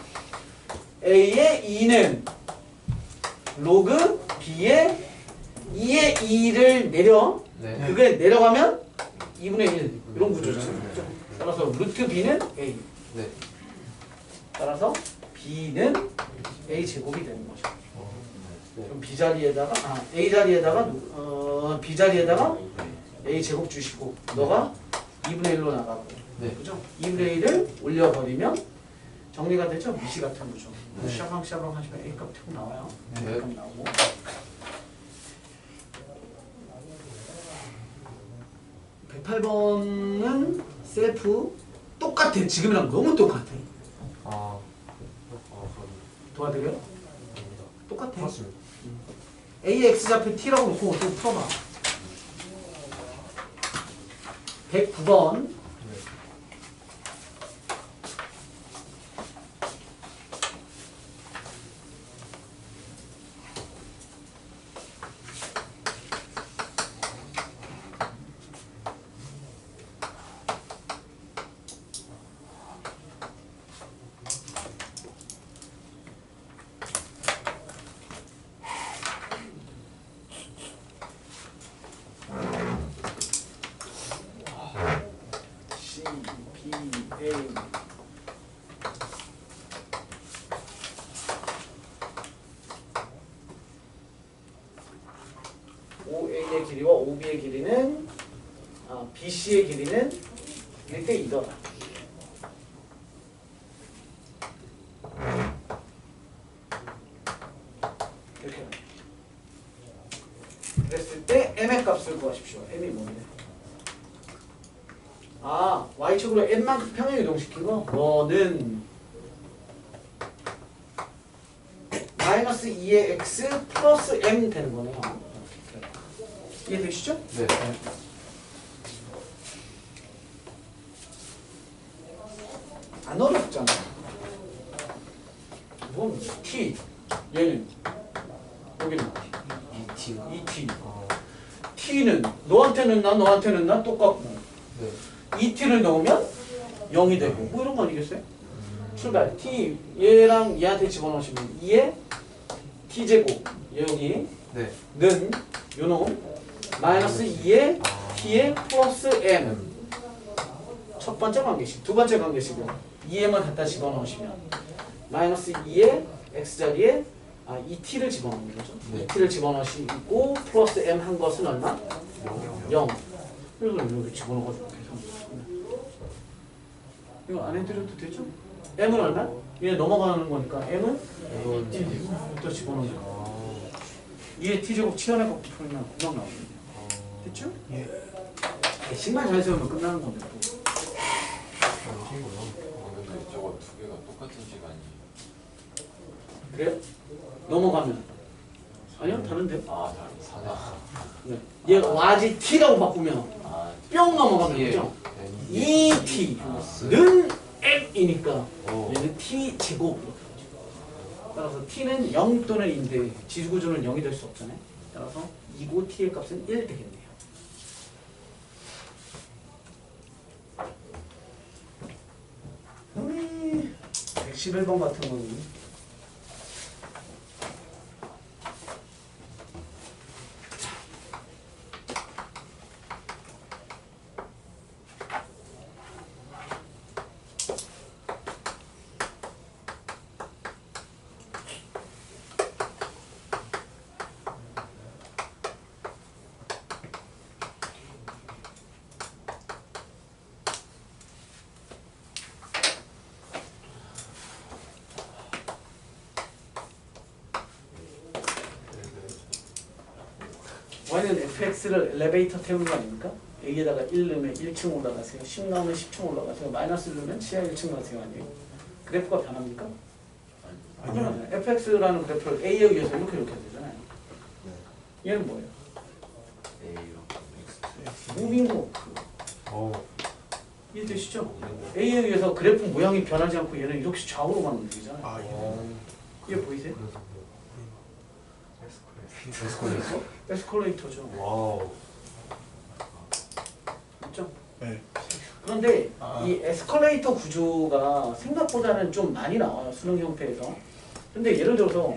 A의 2는 로그 B의 2의 2를 내려.
네.
그게 내려가면 2분의 1 이런 구조죠. 그렇죠? 따라서 루트 B는 A.
네.
따라서 B는 A 제곱이 되는 거죠. 그럼 B 자리에다가 A 자리에다가 B 자리에다가 A 제곱 주시고 너가 2분의 1로 나가고.
네.
그죠? 2분의 1을 올려버리면 정리가 되죠? 미시 같은 거죠.
네.
샤방 하시면 A 값 툭 나와요.
네.
A 값 나오고. 108번은 셀프 똑같아. 지금이랑 너무 똑같아.
아.
도와드려? 똑같아.
풀었습니다.
A X좌표 T라고 놓고 좀 풀어봐. 109번
네.
C, B, A OA의 길이와 OB의 길이는 BC의 길이는 1대 2더라. 이렇게 그랬을 때 M의 값을 구하십시오. M이 뭔데? Y축으로 M만큼 평행 이동시키고 너는 마이너스 2의 X 플러스 M 되는 거네요. 이해되시죠?
네.
안 어렵잖아. 이건 T, 얘는 여기는
ET.
ET.
어.
T는 너한테는 나 똑같고
네.
ET를 넣으면 0이 되고 뭐 이런 거 아니겠어요? 출발 T 얘랑 얘한테 집어넣으시면 2의 T제곱 여기
네.
는 요놈 마이너스 2의 T의 플러스 M 첫 번째 관계식 두 번째 관계식은 2M을 갖다 집어넣으시면 마이너스 2의 X자리에 ET를 집어넣는 거죠.
네.
ET를 집어넣으시고 플러스 M 한 것은 얼마? 0. 그래서 여기 집어넣어가지고 계산. 이거 안 해드려도 되죠? m은 얼마? 얘 넘어가는 거니까 m은
이건
또 집어넣는 거.
아.
얘 t제곱 치환해갖고 풀면 금방 나오거든요. 됐죠?
예.
식만 잘 세우면 끝나는 건데 또.
아니시구나.
근데 저거 두 개가 똑같은 시간이.
그래요? 넘어가면 아니요 다른데.
아, 사나.
네. 얘 와지 t라고 바꾸면
아,
뿅 넘어가면
예.
되죠?
이
2t는 m이니까
오.
얘는 t 제곱 이렇게 하죠. 따라서 t는 0 또는 인데 지수구조는 0이 될 수 없잖아요. 따라서 2고 t의 값은 1 되겠네요. 우리 111번 같은 거는 y는 fx를 엘리베이터 태우는 거 아닙니까? A에다가 1 넣으면 1층 올라가세요. 10 넣으면 10층 올라가세요. 마이너스 넣으면 지하 1층 가세요. 아니에요? 그래프가 변합니까? 아니요. fx라는 그래프를 A에 의해서 이렇게 되잖아요. 얘는 뭐예요?
A요.
무빙 워크.
어.
이해되시죠? A에 의해서 그래프 모양이 변하지 않고 얘는 이렇게 좌우로만 움직이잖아요.
아, 예.
이게 보이세요?
그래서 뭐
에스컬레이터?
에스컬레이터죠.
와우.
맞죠?
네.
그런데
아.
이 에스컬레이터 구조가 생각보다는 좀 많이 나와요. 수능 형태에서. 근데 예를 들어서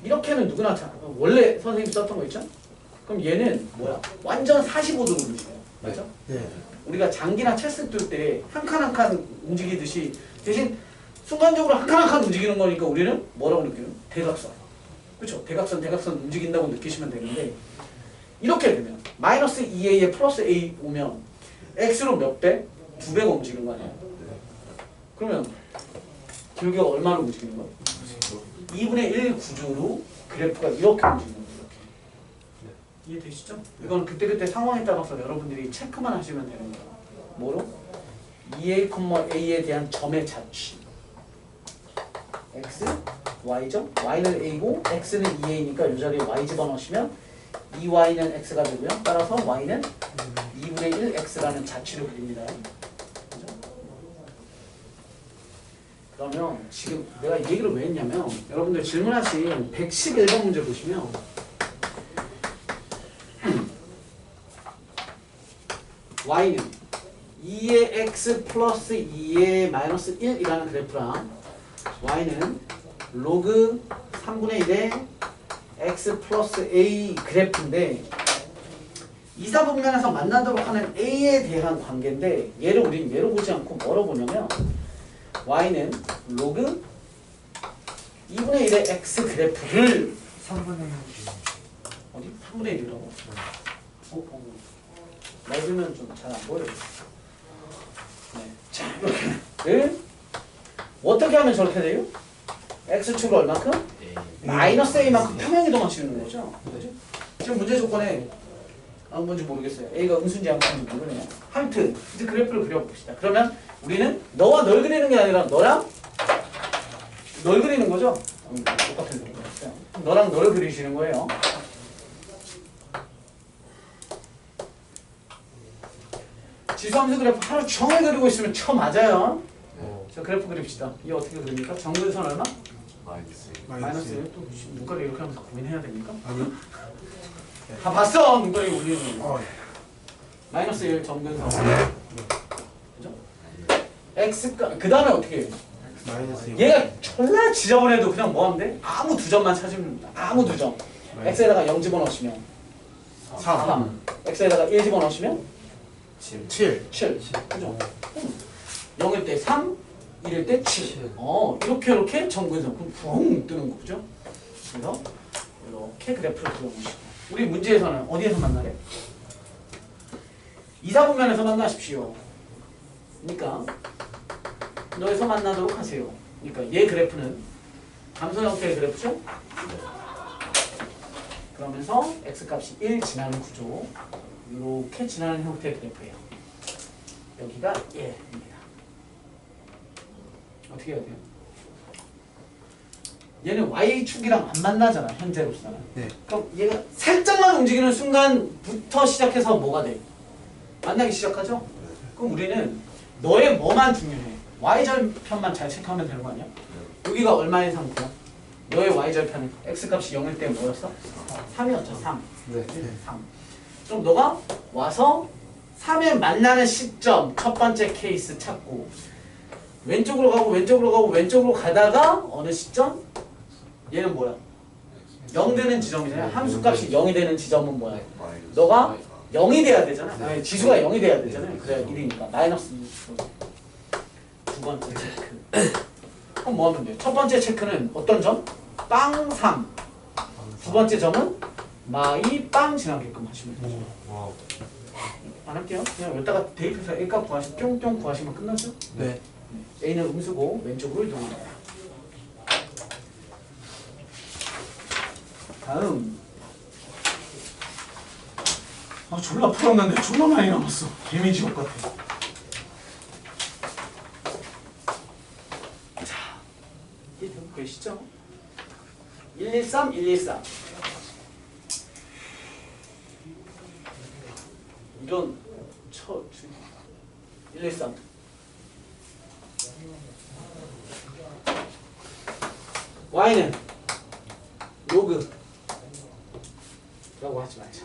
이렇게는 누구나 원래 선생님이 썼던 거 있죠? 그럼 얘는 뭐야? 완전 45도로 움직여요. 맞죠?
네.
우리가 장기나 체스 뜰 때 한 칸 한 칸 움직이듯이 대신 순간적으로 한 칸 한 칸 움직이는 거니까 우리는 뭐라고 느껴요? 대각선. 그렇죠? 대각선 움직인다고 느끼시면 되는데 이렇게 되면 마이너스 2a에 플러스 a 오면 x로 몇 배? 2배가 움직이는 거 아니에요? 그러면 기울기가 얼마로 움직이는 거예요? 2분의 1 구조로 그래프가 이렇게 움직이는 거예요. 이렇게. 이해되시죠? 이건 그때그때 상황에 따라서 여러분들이 체크만 하시면 되는 거예요. 뭐로? 2a, a에 대한 점의 자취. x, y죠? y는 a고 x는 2a니까 이 자리에 y 집어넣으시면 2y는 x가 되고요. 따라서 y는 2분의 1 x라는 자취를 그립니다. 그죠? 그러면 지금 내가 이 얘기를 왜 했냐면 여러분들 질문하신 111번 문제 보시면 y는 2의 x 플러스 2의 마이너스 1이라는 그래프랑 y는 로그 3분의 1의 x 플러스 a 그래프인데 이사분면에서 만나도록 하는 a에 대한 관계인데 얘를 우리는 얘로 보지 않고 뭐로 보냐면 y는 로그 2분의 1의 x 그래프를
3분의 1.
어디? 3분의 1이라고? 맑으면 좀 잘 안 보여요. 네. 자, 이렇게 어떻게 하면 저렇게 돼요? x축을 얼마큼? 마이너스 a만큼 평행이동만 치는 거죠. 그죠? 지금 문제 조건에 뭔지 모르겠어요. a가 음수인지 양수인지 모르네요. 하여튼 이제 그래프를 그려봅시다. 그러면 우리는 너와 널 그리는 게 아니라 너랑 널 그리는 거죠? 똑같은 거였어요. 너랑 널 그리시는 거예요. 지수함수 그래프 하루 종일 그리고 있으면 쳐 맞아요. 자 그래프 그립시다. 이게 어떻게 그립니까? 정근선 얼마? 마이너스 1. 또 눈가리 이렇게 하면서 고민해야 됩니까?
아니요.
다 봤어! 눈가리 올리는 거.
어,
마이너스 1 정근선. 그죠? x가 그 다음에 어떻게 해요?
마이너스
얘가 졸라 지저분해도 그냥 뭐 하면 돼? 아무 두 점만 찾으면 됩니다. 아무 두 점. x에다가 0 집어넣으시면 3. x에다가 1 집어넣으시면
7.
7. 그죠? 0일 때 3, 1일 때 7. 이렇게 정근선. 그럼 붕 뜨는 거죠? 그래서 이렇게 그래프를 그려보시고. 우리 문제에서는 어디에서 만나래? 이사분면에서 만나십시오. 그러니까 너에서 만나도록 하세요. 그러니까 얘 그래프는 감소 형태의 그래프죠? 그러면서 x값이 1 지나는 구조 이렇게 지나는 형태의 그래프예요. 여기가 얘입니다. 어떻게 해야 돼요? 얘는 y축이랑 안 만나잖아 현재로서는.
네.
그럼 얘가 살짝만 움직이는 순간부터 시작해서 뭐가 돼? 만나기 시작하죠? 그럼 우리는 너의 뭐만 중요해? y절편만 잘 체크하면 되는 거 아니야? 여기가 얼마의 상태야? 너의 y절편은 x값이 0일 때 뭐였어? 3이었죠 3.
네.
3. 그럼 너가 와서 3에 만나는 시점 첫 번째 케이스 찾고 왼쪽으로 가고 왼쪽으로 가고 왼쪽으로 가다가 어느 시점? 얘는 뭐야? 0 되는 지점이잖아. 함수값이 0이 되는 지점은 뭐야? 너가 0이 돼야 되잖아. 아니, 지수가 0이 돼야 되잖아요. 그래야 1이니까. 마이너스 2. 두 번째 체크. 그럼 뭐 하면 돼? 첫 번째 체크는 어떤 점? 빵 3. 두 번째 점은 마이 빵 지나게끔 하시면 되죠.
와.
안 할게요. 그냥 여기다가 대입해서 A값 구하시면 뿅뿅 구하시면 끝나죠?
네.
A는 음수고 왼쪽으로 이동합니다. 다음. 아 졸라 풀었는데 졸라 많이 남았어. 개미지옥 같아. 자, 이게 되고 계시죠? 113, 113. 이런 113. y는 로그 라고 하지 말자.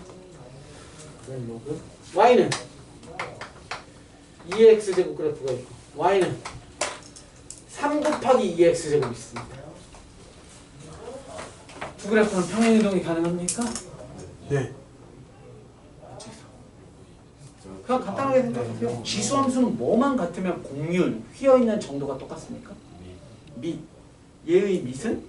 그냥 로그. y는 2x제곱 그래프가 있고 y는 3 곱하기 2x제곱 있습니다. 두 그래프는 평행이동이 가능합니까?
네.
그냥 간단하게 생각하세요. 지수함수는 뭐만 같으면 공률, 휘어있는 정도가 똑같습니까? 밑. 얘의 밑은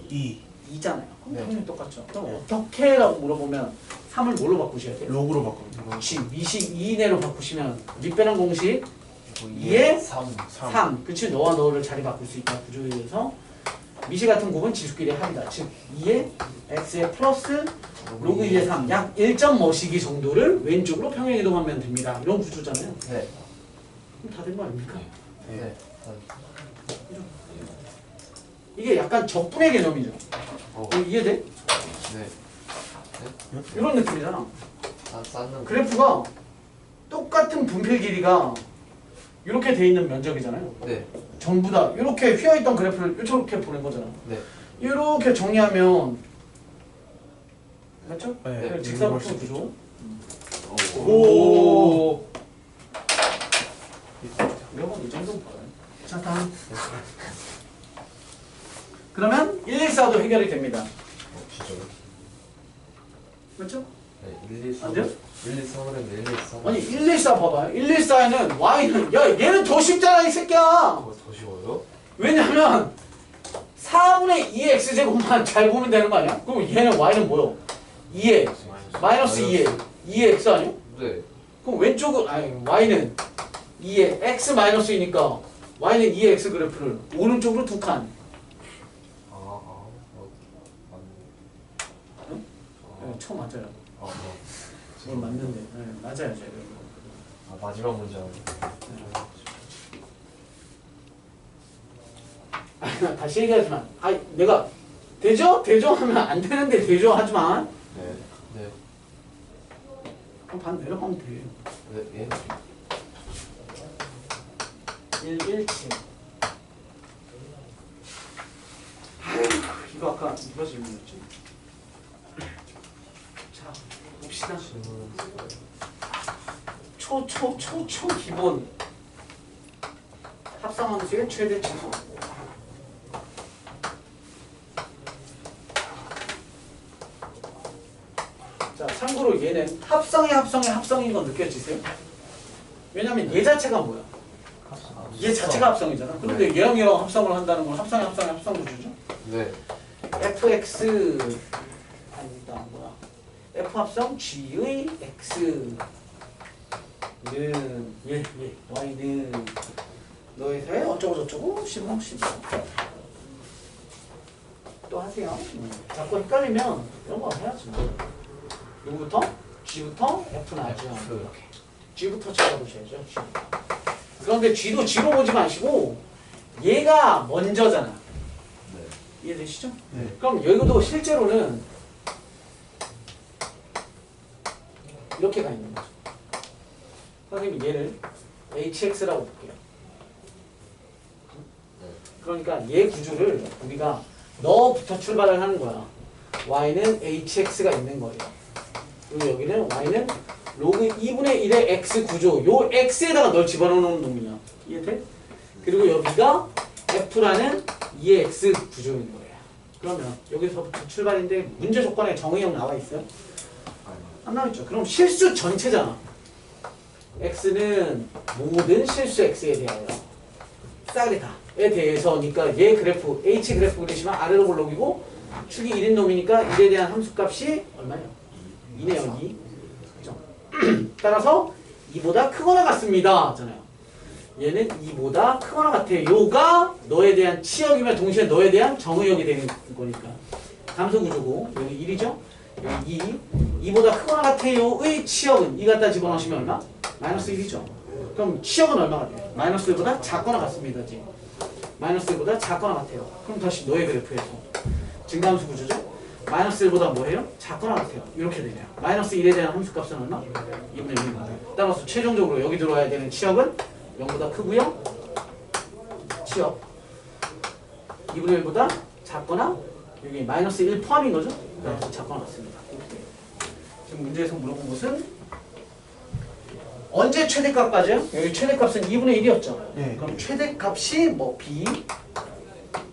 2.
2잖아요. 그럼
네.
당연히 똑같죠. 그럼 어떻게? 라고 물어보면 3을 뭘로 바꾸셔야 돼요?
로그로 바꿉니다.
그렇지. 밑이 2 이내로 바꾸시면 밑 빼는 공식 2에
3.
3. 그치. 너와 너를 자리 바꿀 수 있다. 구조에 의해서 미시 같은 곱은 지수끼리 합니다. 즉 2에 x에 플러스 로그 2에 3. 약 1.5시기 정도를 왼쪽으로 평행이동하면 됩니다. 이런 구조잖아요.
네.
그럼 다 된 거 아닙니까?
네.
이게 약간 적분의 개념이죠. 이거 이해돼?
네.
이런 느낌이잖아.
쌓는
그래프가 똑같은 분필 길이가 이렇게 돼 있는 면적이잖아요.
네.
전부 다 이렇게 휘어있던 그래프를 이렇게 보낸 거잖아.
네.
이렇게 정리하면 맞죠?
네.
직사각형 구조.
오.
이러면 이 정도는 봐요. 자 다음. 그러면 114도 해결이 됩니다.
진짜요?
맞죠?
네. 1, 2, 3.
안 돼요?
1, 2, 3을 했는데 1, 2, 3.
아니 114 봐봐요. 114에는 y는 야 얘는 더 쉽잖아 이 새끼야.
그거 더 쉬워요?
왜냐면 4분의 2의 x제곱만 잘 보면 되는 거 아니야? 그럼 얘는 y는 뭐요? 2에 마이너스 2에 2의 x 아니야?
네.
그럼 왼쪽은 아니 y는 2에 x 마이너스이니까 y는 2의 x 그래프를 오른쪽으로 두 칸.
맞네.
처음 맞아요.
네.
뭘 맞는데? 네, 맞아요, 제가.
마지막 문제.
다시 얘기하지만, 내가 되죠? 되죠? 하면 안 되는데 되죠? 하지만
네. 네.
그럼 반 내려가면 돼.
네. 예.
117. 이거 아까 누가 질문했지? 자, 봅시다. 초 기본 합성함수의 최대 치수. 자, 참고로 얘는 합성인 거 느껴지세요? 왜냐면 얘 자체가 뭐야? 얘 자체가 합성이잖아. 그런데 얘랑 얘랑 합성을 한다는 건 합성 구조죠?
네.
fx 아니다 뭐야? f 합성 g의 x는 y는 너희들 어쩌고 저쩌고 15, 15. 또 하세요. 자꾸 헷갈리면 이런 거 해야지. 누구부터? G부터 F 나죠. 이렇게. G부터 찾아보셔야죠. G. 그런데 G도 G로 보지 마시고 얘가 먼저잖아. 이해되시죠?
네.
그럼 여기도 실제로는 이렇게 가 있는 거죠. 선생님이 얘를 HX라고 볼게요. 그러니까 얘 구조를 우리가 너부터 출발을 하는 거야. Y는 HX가 있는 거예요. 그리고 여기는 Y는 로그 2분의 1의 X 구조. 요 X에다가 널 집어넣는 놈이야. 이해돼? 그리고 여기가 F라는 2의 X 구조인 거예요. 그러면 여기서부터 출발인데 문제 조건에 정의형 나와 있어요? 안 나와 있죠. 그럼 실수 전체잖아. X는 모든 실수 X에 대하여 싸그리 다에 대해서니까 얘 그래프 H 그래프 그리시면 아래로 볼록이고 축이 1인 놈이니까 1에 대한 함수값이 얼마예요? 2네요. 2. 그죠? 따라서 2보다 크거나 같습니다. 잖아요. 얘는 2보다 크거나 같아. 요가 너에 대한 치역이면 동시에 너에 대한 정의역이 되는 거니까. 함수 구조고 여기 1이죠? 여기 2. 2보다 크거나 같아요의 치역은 2 갖다 집어넣으시면 얼마? 마이너스 1이죠. 그럼 치역은 얼마가 돼요? 마이너스 1보다 작거나 같습니다. 지금. 마이너스 1보다 작거나 같아요. 그럼 다시 너의 그래프에서 증가함수 구조죠? 마이너스 1보다 뭐예요? 작거나 같아요. 이렇게 되네요. 마이너스 1에 대한 함수값은 얼마? 2분의 1입니다. 따라서 최종적으로 여기 들어와야 되는 치역은 0보다 크고요. 치역 2분의 1보다 작거나 여기 마이너스 1 포함인 거죠? 그래서 작거나 같습니다. 지금 문제에서 물어본 것은 언제 최대값 까지요? 여기 최대값은 2분의 1이었죠.
네.
그럼 최대값이 뭐 B?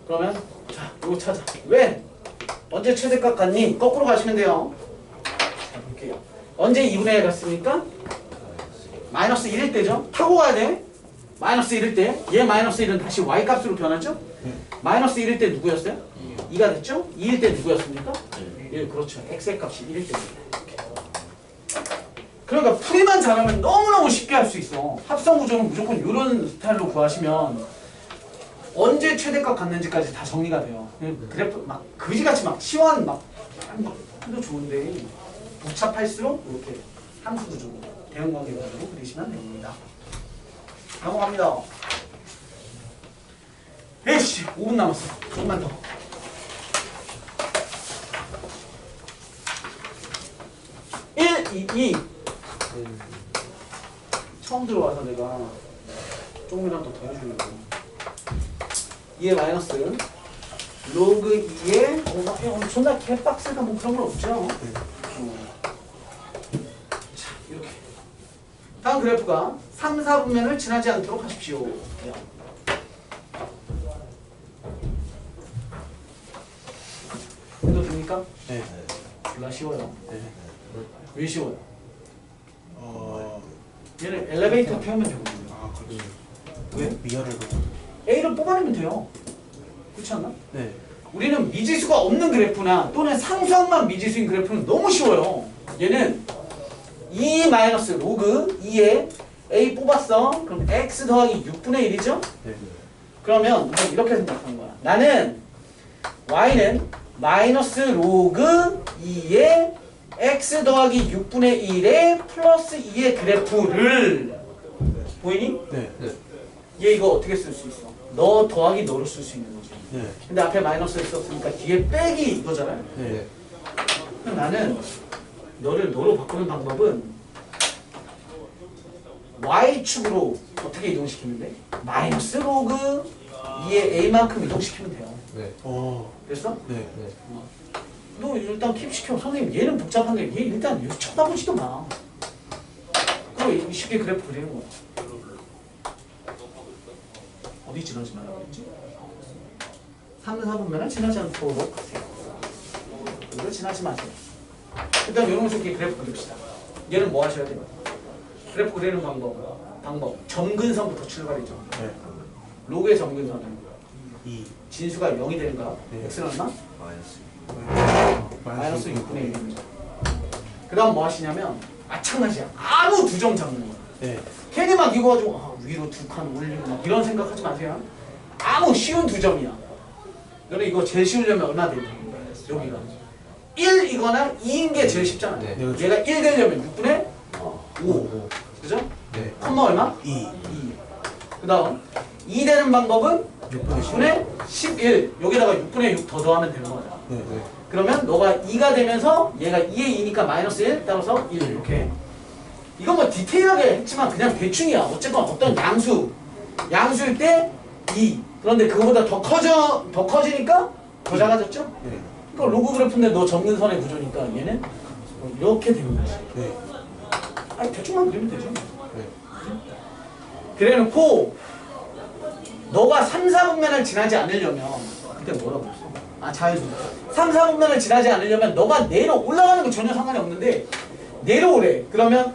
그러면 자 이거 찾아. 왜? 언제 최대값 같니? 거꾸로 가시면 돼요. 자 볼게요. 언제 2분의 1 갔습니까? 마이너스 1일 때죠. 타고 가야 돼. 마이너스 1일 때. 얘 마이너스 1은 다시 Y값으로 변하죠? 마이너스 1일 때 누구였어요? 2가 됐죠? 2일 때 누구였습니까? 1. 그렇죠. X의 값이 1일 때. 그러니까 풀이만 잘하면 너무너무 쉽게 할 수 있어. 합성 구조는 무조건 이런 스타일로 구하시면 언제 최대값 갔는지까지 다 정리가 돼요. 그래프 막 그지같이 막 시원 막 해도 좋은데 복잡할수록 이렇게 함수 구조고 대응 관계 구조로 그리시면 됩니다. 넘어갑니다. 에이씨 5분 남았어. 조금만 더. 1, 2, 2 처음 들어와서 내가 조금이라도 더 해주려고 2의 마이너스 로그 2의 오늘 존나 개빡세다 뭐 그런 건 없죠. 자 이렇게 다음 그래프가 3, 4분면을 지나지 않도록 하십시오. 이거 됩니까?
네.
졸라 쉬워요.
네.
왜 쉬워요? 얘를 엘리베이터 태우면 되거든요.
아, 그렇죠.
왜?
미열을 보고.
A를 뽑아내면 돼요. 그렇지 않나?
네.
우리는 미지수가 없는 그래프나 또는 상수항만 미지수인 그래프는 너무 쉬워요. 얘는 2 마이너스 로그 2에 A 뽑았어. 그럼 X 더하기 6분의 1이죠?
네.
그러면 우선 이렇게 생각하는 거야. 나는 Y는 마이너스 로그 2에 X 더하기 6분의 1에 플러스 2의 그래프를 보이니?
네.
얘 이거 어떻게 쓸 수 있어? 너 더하기 너로 쓸 수 있는 거지.
네.
근데 앞에 마이너스를 썼으니까 뒤에 빼기 이거잖아요.
네.
그럼 나는 너를 너로 바꾸는 방법은 Y축으로 어떻게 이동시키면 돼? 마이너스 로그 2의 A만큼 이동시키면 돼요.
네.
됐어?
네.
네.
너 일단 킵시켜. 선생님 얘는 복잡한데 얘 일단 여기 쳐다보지도 마. 그리고 쉽게 그래프 그리는 거야. 어디 지나지 말라고 했지? 3, 4분면은 지나지 않도록 하세요. 이거 지나지 마세요. 일단 이런 식의 그래프 그립시다. 얘는 뭐 하셔야 돼요? 그래프 그리는 방법. 점근선부터 출발이죠.
네.
로그의 점근선은
2.
진수가 0이 되는가?
네.
x는 얼마?
마이너스
마이너스 6분의 1입니다. 그 다음 뭐 하시냐면 마찬가지야. 아무 두 점 잡는 거야.
네.
괜히 막 이거 가지고 위로 두 칸 올리고 막 이런 생각하지 마세요. 아무 쉬운 두 점이야. 너는 이거 제일 쉬우려면 얼마 되니? 여기가 1이거나 2인 게 제일 쉽잖아.
네.
얘가 1 되려면 6분의 5. 그죠?
네.
콤마 얼마?
2.
그 다음 2 되는 방법은
6분의 10.
6분의 11. 여기다가 6분의 6 더 더하면 되는 거야.
네.
네.
그러면 너가 2가 되면서 얘가 2의 2니까 마이너스 1 따라서 1 이렇게. 이건 뭐 디테일하게 했지만 그냥 대충이야. 어쨌건 어떤 양수일 때 2. 그런데 그거보다 더 커지니까 더 작아졌죠?
네.
그러니까 로그 그래프인데 너 접근선의 구조니까 얘는 이렇게 되는 거지.
네.
아니 대충만 그리면 되죠.
네.
그래놓고 너가 3, 4분면을 지나지 않으려면 그때 뭐라고 했어? 아 자연수 3, 4분면을 지나지 않으려면 너가 올라가는 거 전혀 상관이 없는데 내려오래. 그러면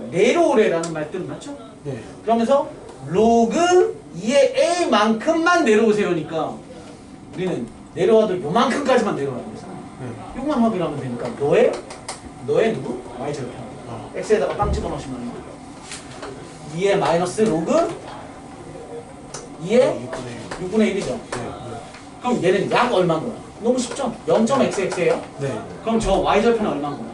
내려오래라는 말 뜻 맞죠?
네.
그러면서 로그 2의 a만큼만 내려오세요니까 우리는 내려와도 요만큼까지만 내려와야 되잖아.
네.
요것만 확인하면 되니까 너의 누구? y절편 x에다가 빵 집어넣으시면 2의 마이너스 로그 2의 6분의 1이죠.
네.
그럼 얘는 약 얼마인 거야? 너무 쉽죠? 0.xx예요?
네.
그럼 저 y절편은 얼마인 거야?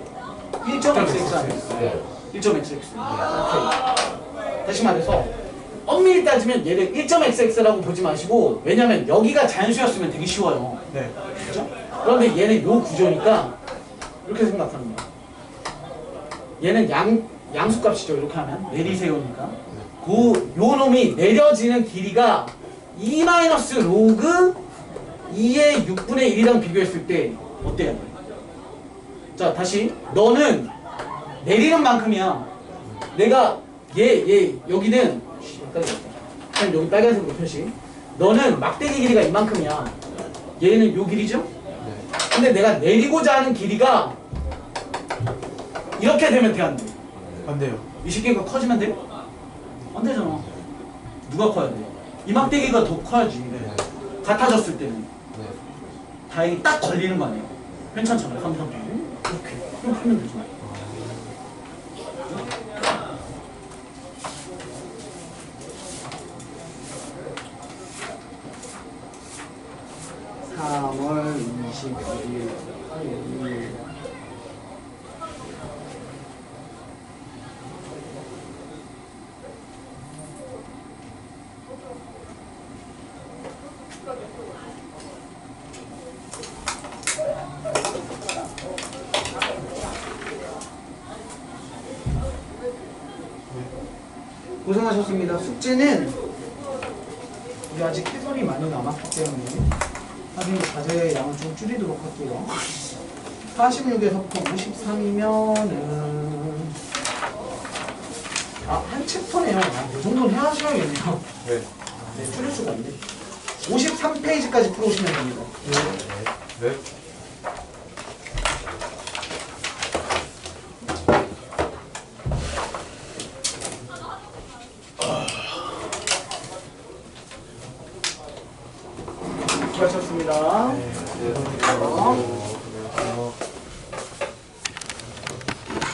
1.xx 아니에요?
네.
1.xx. 오케이. 다시 말해서 엄밀히 따지면 얘를 1.xx라고 보지 마시고 왜냐면 여기가 자연수였으면 되게 쉬워요.
네.
그죠? 그런데 얘는 요 구조니까 이렇게 생각하는 거야. 얘는 양수값이죠. 이렇게 하면 내리세요니까 요 놈이 내려지는 길이가 2 마이너스 로그 2의 6분의 1이랑 비교했을 때 어때요? 자 다시 너는 내리는 만큼이야. 내가 얘 여기는 그냥 여기 빨간색으로 표시. 너는 막대기 길이가 이만큼이야. 얘는 요 길이죠?
네.
근데 내가 내리고자 하는 길이가 이렇게 되면 돼, 안 돼?
안 돼요.
이 새끼가 커지면 돼? 안 되잖아. 누가 커야 돼? 이 막대기가 더 커야지.
네.
같아졌을 때는.
네.
다행히 딱 걸리는 거 아니에요? 괜찮잖아요. 3, 3, 이렇게. 이렇게 하면 되죠. (3월 22일) 화요일. 고생하셨습니다. 숙제는 우리 아직 해설이 많이 남았기 때문에 선생님 과제 양을 좀 줄이도록 할게요. 46에서부터 53이면은 한 챕터네요. 이 정도는 하셔야겠네요.
네.
네, 줄일 수가 없네. 53페이지까지 풀어오시면 됩니다.
네.
수고하셨습니다.
네.